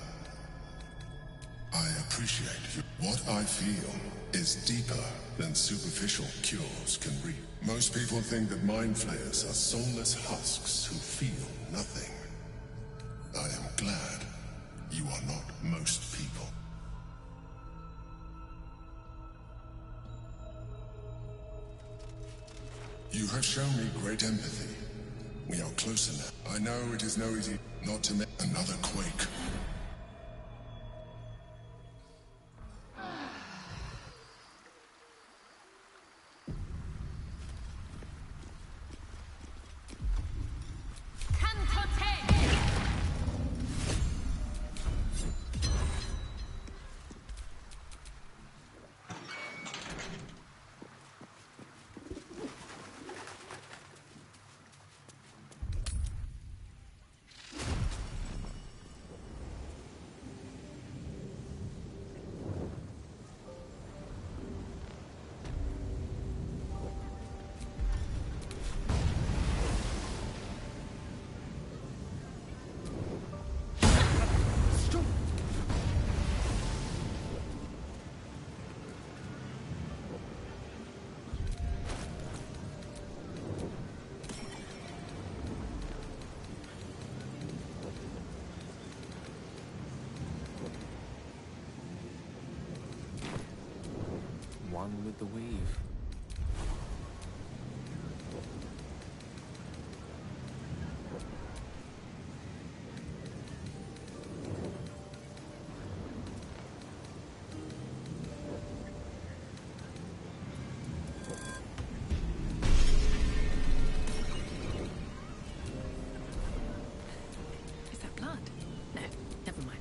I appreciate you. What I feel is deeper than superficial cures can reach. Most people think that mind flayers are soulless husks who feel nothing. I am glad you are not most people. You have shown me great empathy. We are closer now. I know it is no easy not to make another quake. One with the weave. Is that blood? No, never mind.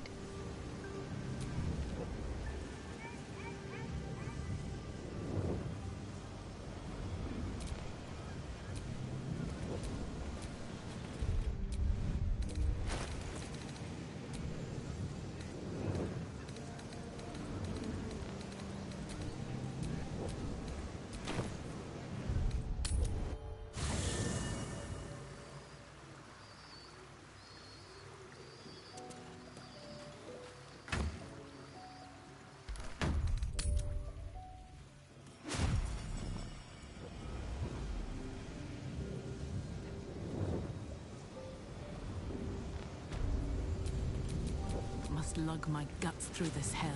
Must lug my guts through this hell.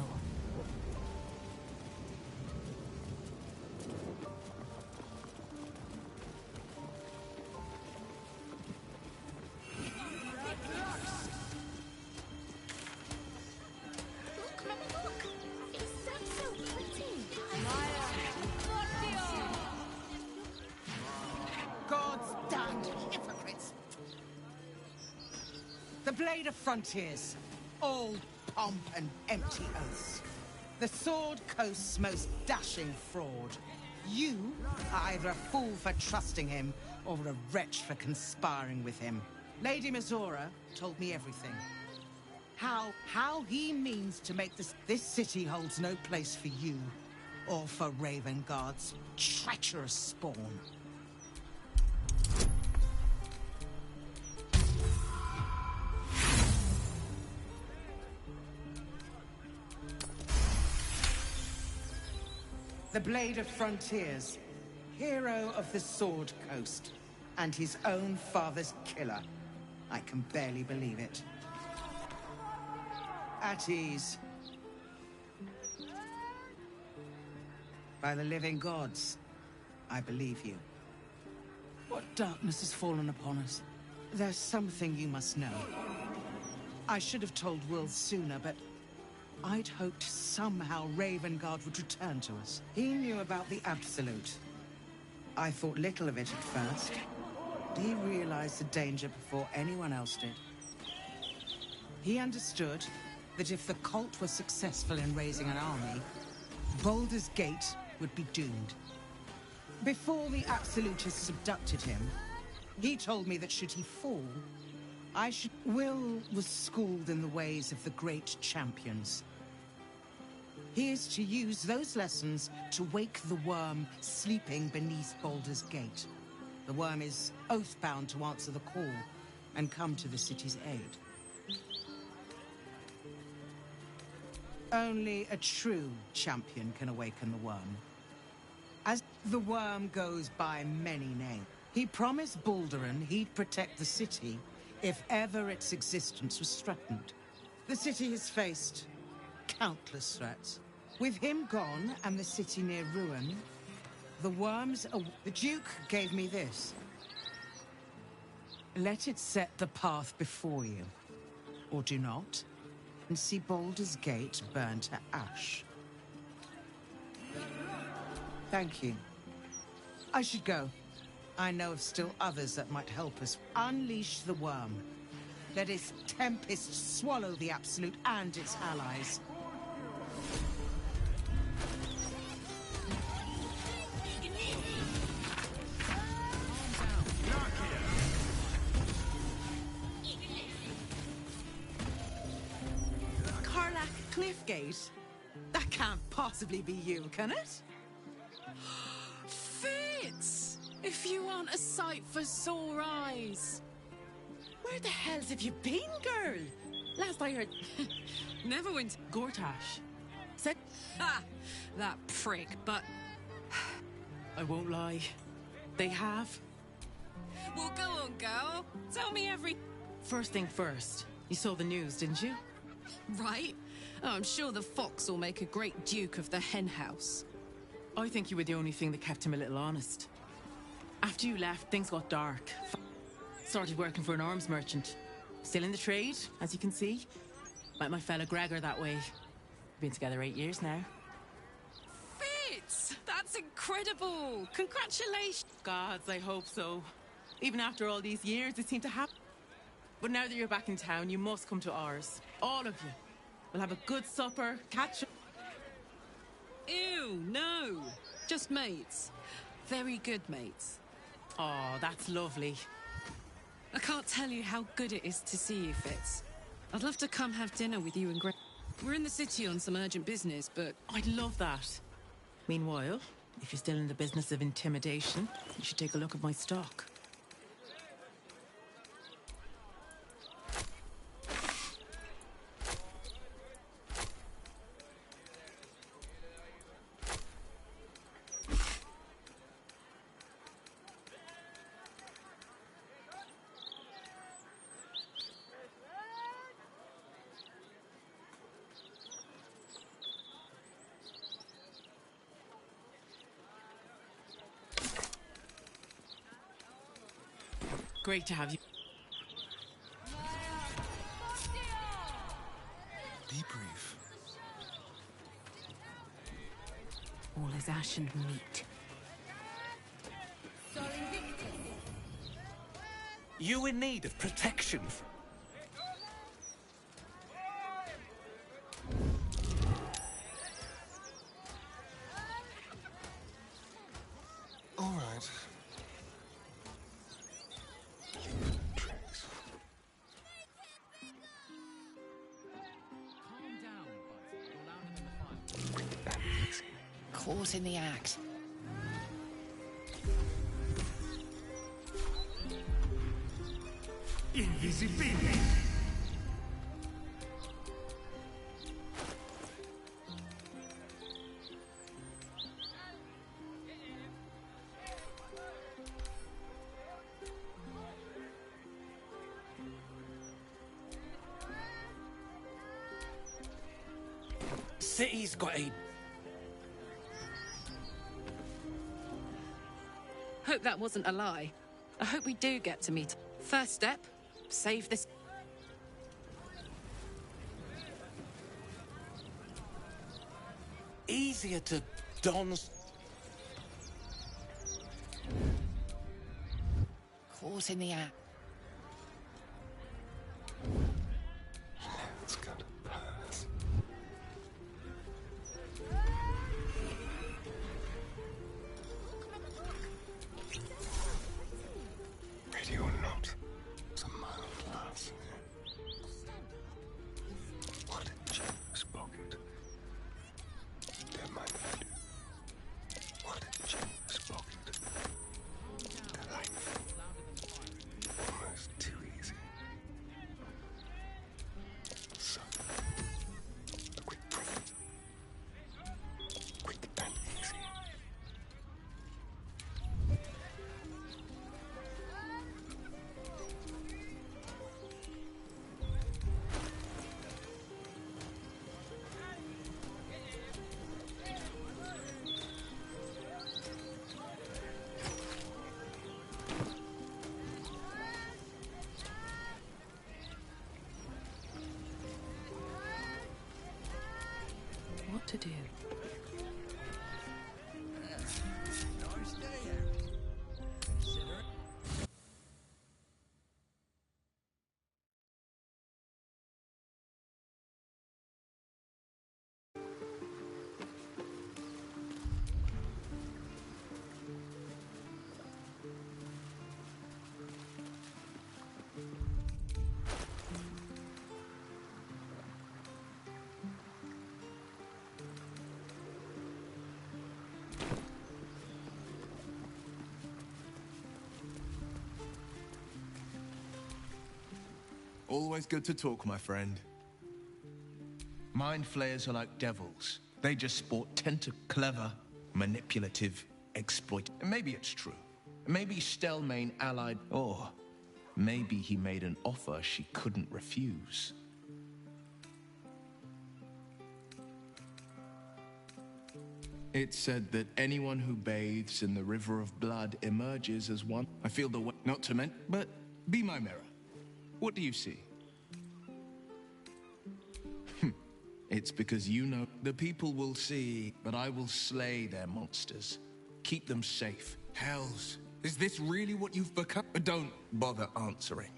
God's damned hypocrites! The Blade of Frontiers. All pomp and empty oaths. The Sword Coast's most dashing fraud. You are either a fool for trusting him, or a wretch for conspiring with him. Lady Mizora told me everything. How he means to make this city holds no place for you, or for Raven Guard's treacherous spawn. The Blade of Frontiers, hero of the Sword Coast, and his own father's killer. I can barely believe it. At ease. By the living gods, I believe you. What darkness has fallen upon us? There's something you must know. I should have told Will sooner, but I'd hoped somehow Ravengard would return to us. He knew about the Absolute. I thought little of it at first. He realized the danger before anyone else did. He understood that if the cult was successful in raising an army, Baldur's Gate would be doomed. Before the Absolutists abducted him, he told me that should he fall, I should... Will was schooled in the ways of the great champions. He is to use those lessons to wake the worm sleeping beneath Baldur's Gate. The worm is oath-bound to answer the call and come to the city's aid. Only a true champion can awaken the worm. As the worm goes by many names, he promised Balduran he'd protect the city if ever its existence was threatened. The city has faced countless threats. With him gone and the city near ruin, the worms... The Duke gave me this. Let it set the path before you, or do not, and see Baldur's Gate burn to ash. Thank you. I should go. I know of still others that might help us. Unleash the worm. Let its tempest swallow the Absolute and its allies. Cliffgate? That can't possibly be you, can it? Fitz! If you aren't a sight for sore eyes. Where the hells have you been, girl? Last I heard... Never went... Gortash. Said... Ha! That prick, but... I won't lie. They have. Well, go on, girl. Tell me every... First thing first. You saw the news, didn't you? Right. Oh, I'm sure the fox will make a great duke of the hen house. I think you were the only thing that kept him a little honest. After you left, things got dark. Started working for an arms merchant. Still in the trade, as you can see. Met my fella Gregor that way. Been together 8 years now. Fitz! That's incredible! Congratulations! Gods, I hope so. Even after all these years, it seemed to happen. But now that you're back in town, you must come to ours. All of you. We'll have a good supper, catch up. Ew, no. Just mates. Very good mates. Oh, that's lovely. I can't tell you how good it is to see you, Fitz. I'd love to come have dinner with you and Greg. We're in the city on some urgent business, but... I'd love that. Meanwhile, if you're still in the business of intimidation, you should take a look at my stock. Great to have you. Be brief. All is ash and meat. You in need of protection. All right. Caught in the act. Invisibility. City's got a... Hope that wasn't a lie. I hope we do get to meet. First step, save this... Easier to don... Caught in the act. It's gonna pass. Ready or not, it's a mild lass. What a generous pocket. Don't mind if I do. What a generous pocket. Delightful. Almost too easy. So, a quick profit. Quick and easy. What to do? Always good to talk, my friend. Mind flayers are like devils. They just sport clever, manipulative, exploit. And maybe it's true. Maybe Stelmane allied, or maybe he made an offer she couldn't refuse. It's said that anyone who bathes in the river of blood emerges as one. I feel the way, not to men, but be my mirror. What do you see? It's because you know the people will see, but I will slay their monsters. Keep them safe. Hells, is this really what you've become? Don't bother answering.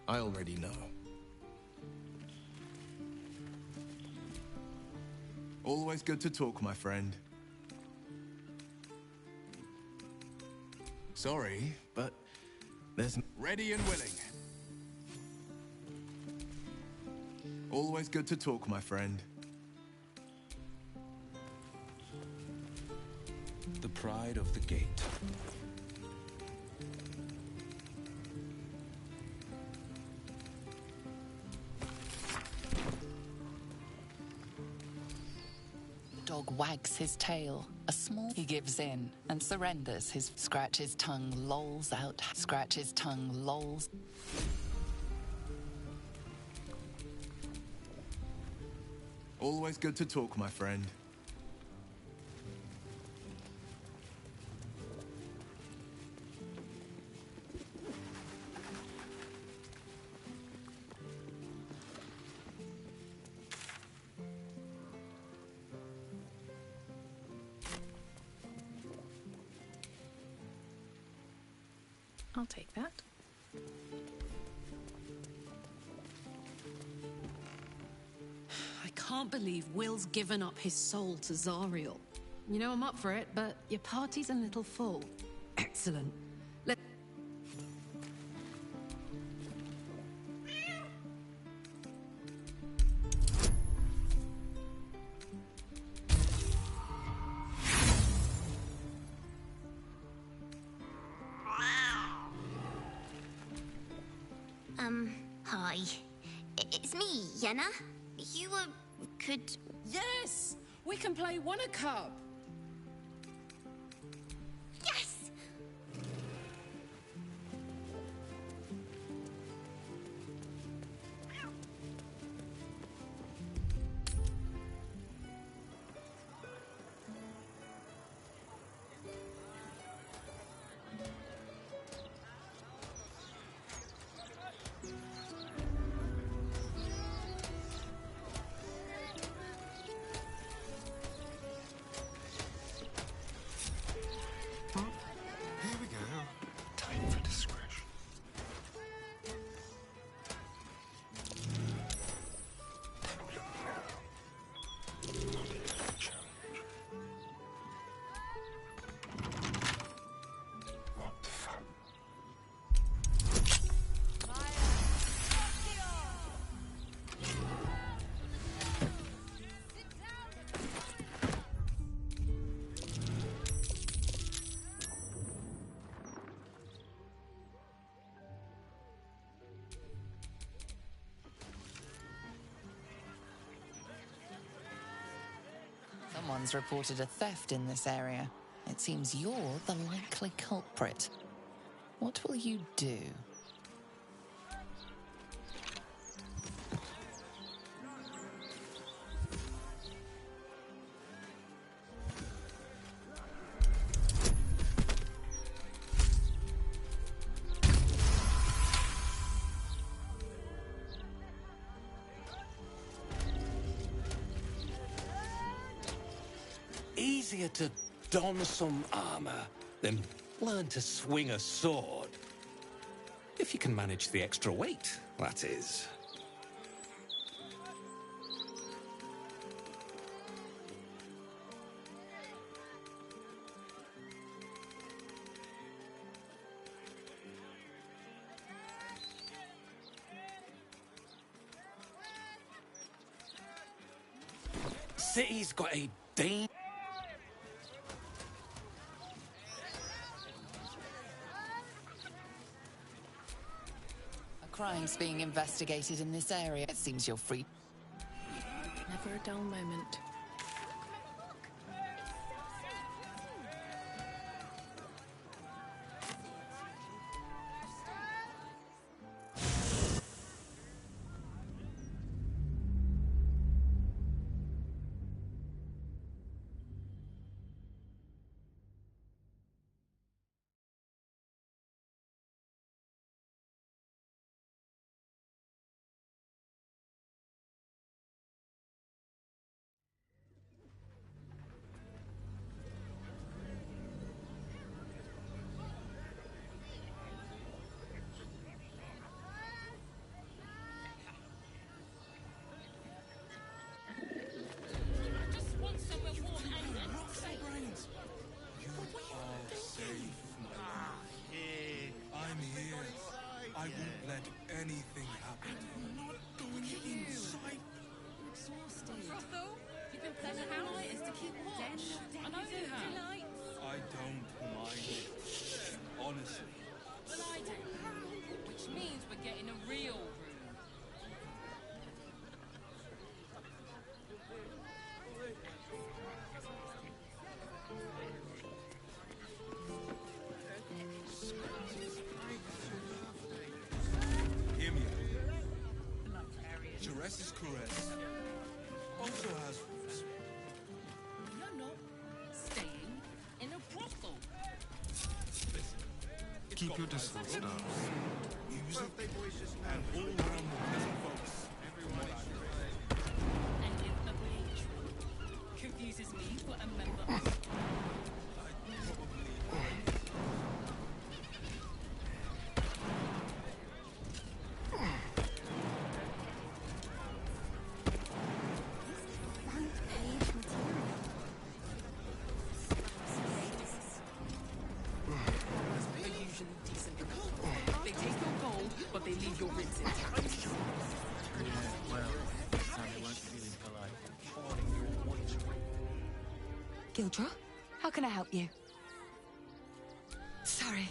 I already know. Always good to talk, my friend. Sorry, but there's ready and willing. Always good to talk, my friend. The pride of the gate. Dog wags his tail. A small... He gives in and surrenders. His scratches tongue lolls out. Scratches tongue lolls. Always good to talk, my friend. I'll take that. I can't believe Will's given up his soul to Zariel. You know I'm up for it, but your party's a little full. Excellent. Hi. It's me, Yenna. You could... Yes! We can play Wanna Cub! Yes! Someone's reported a theft in this area. It seems you're the likely culprit. What will you do? Easier to don some armor than learn to swing a sword. If you can manage the extra weight, that is. City's got a dang... A crime's being investigated in this area. It seems you're free. Never a dull moment. I won't let anything happen. I'm not doing it inside. Exhausted. Frotho, you've been playing all-nighters to keep watch. I know you have. I don't mind it. Honestly. Well, I do. Which means we're getting a real room. Hear me out. Jerez's caress also has roots. You're not staying in a brothel. Keep your distance, Star. Music and all around the peasant folks. And if a patron confuses me for a member of... They're usually decent. They take your gold, but they leave your ribs intact. Yeah, well, Sammy weren't feeling polite. Gildra, how can I help you? Sorry.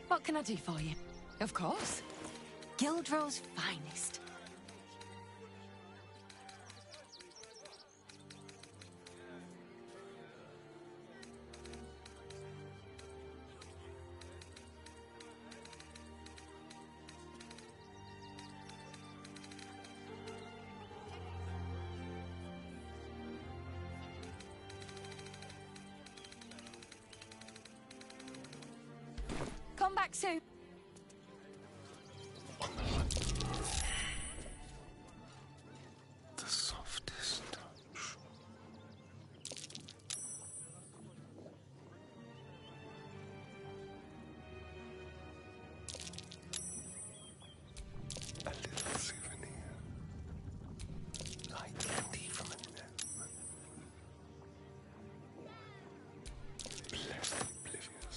What can I do for you? Of course. Gildro's finest. Come back soon. The softest touch. A little souvenir. Like candy from a gnome. Blessed oblivious.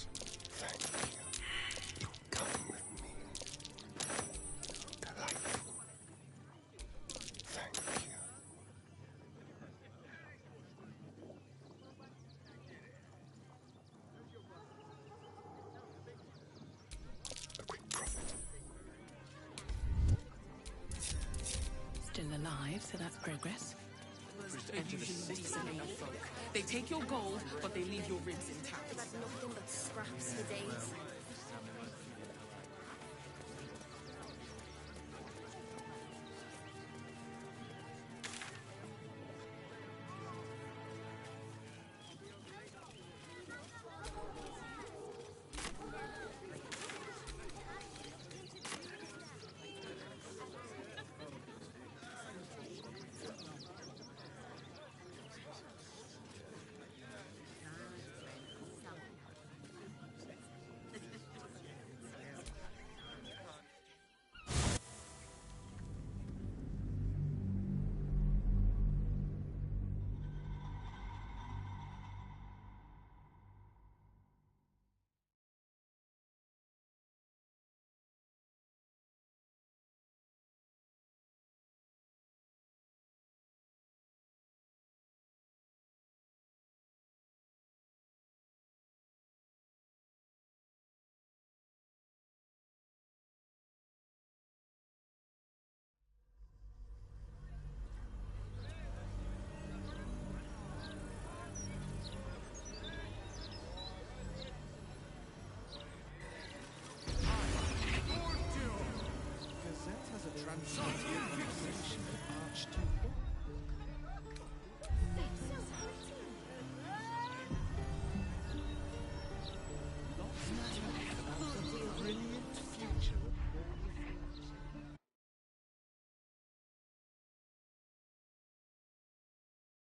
Thank you. You're coming with me. Delightful. Thank you. A quick profit. Still alive, so that's progress. troopers are usually decent enough folk. They take your gold, but they leave your ribs intact. Like nothing but scraps for days. Gazette has a transatlantic conversation with Archduke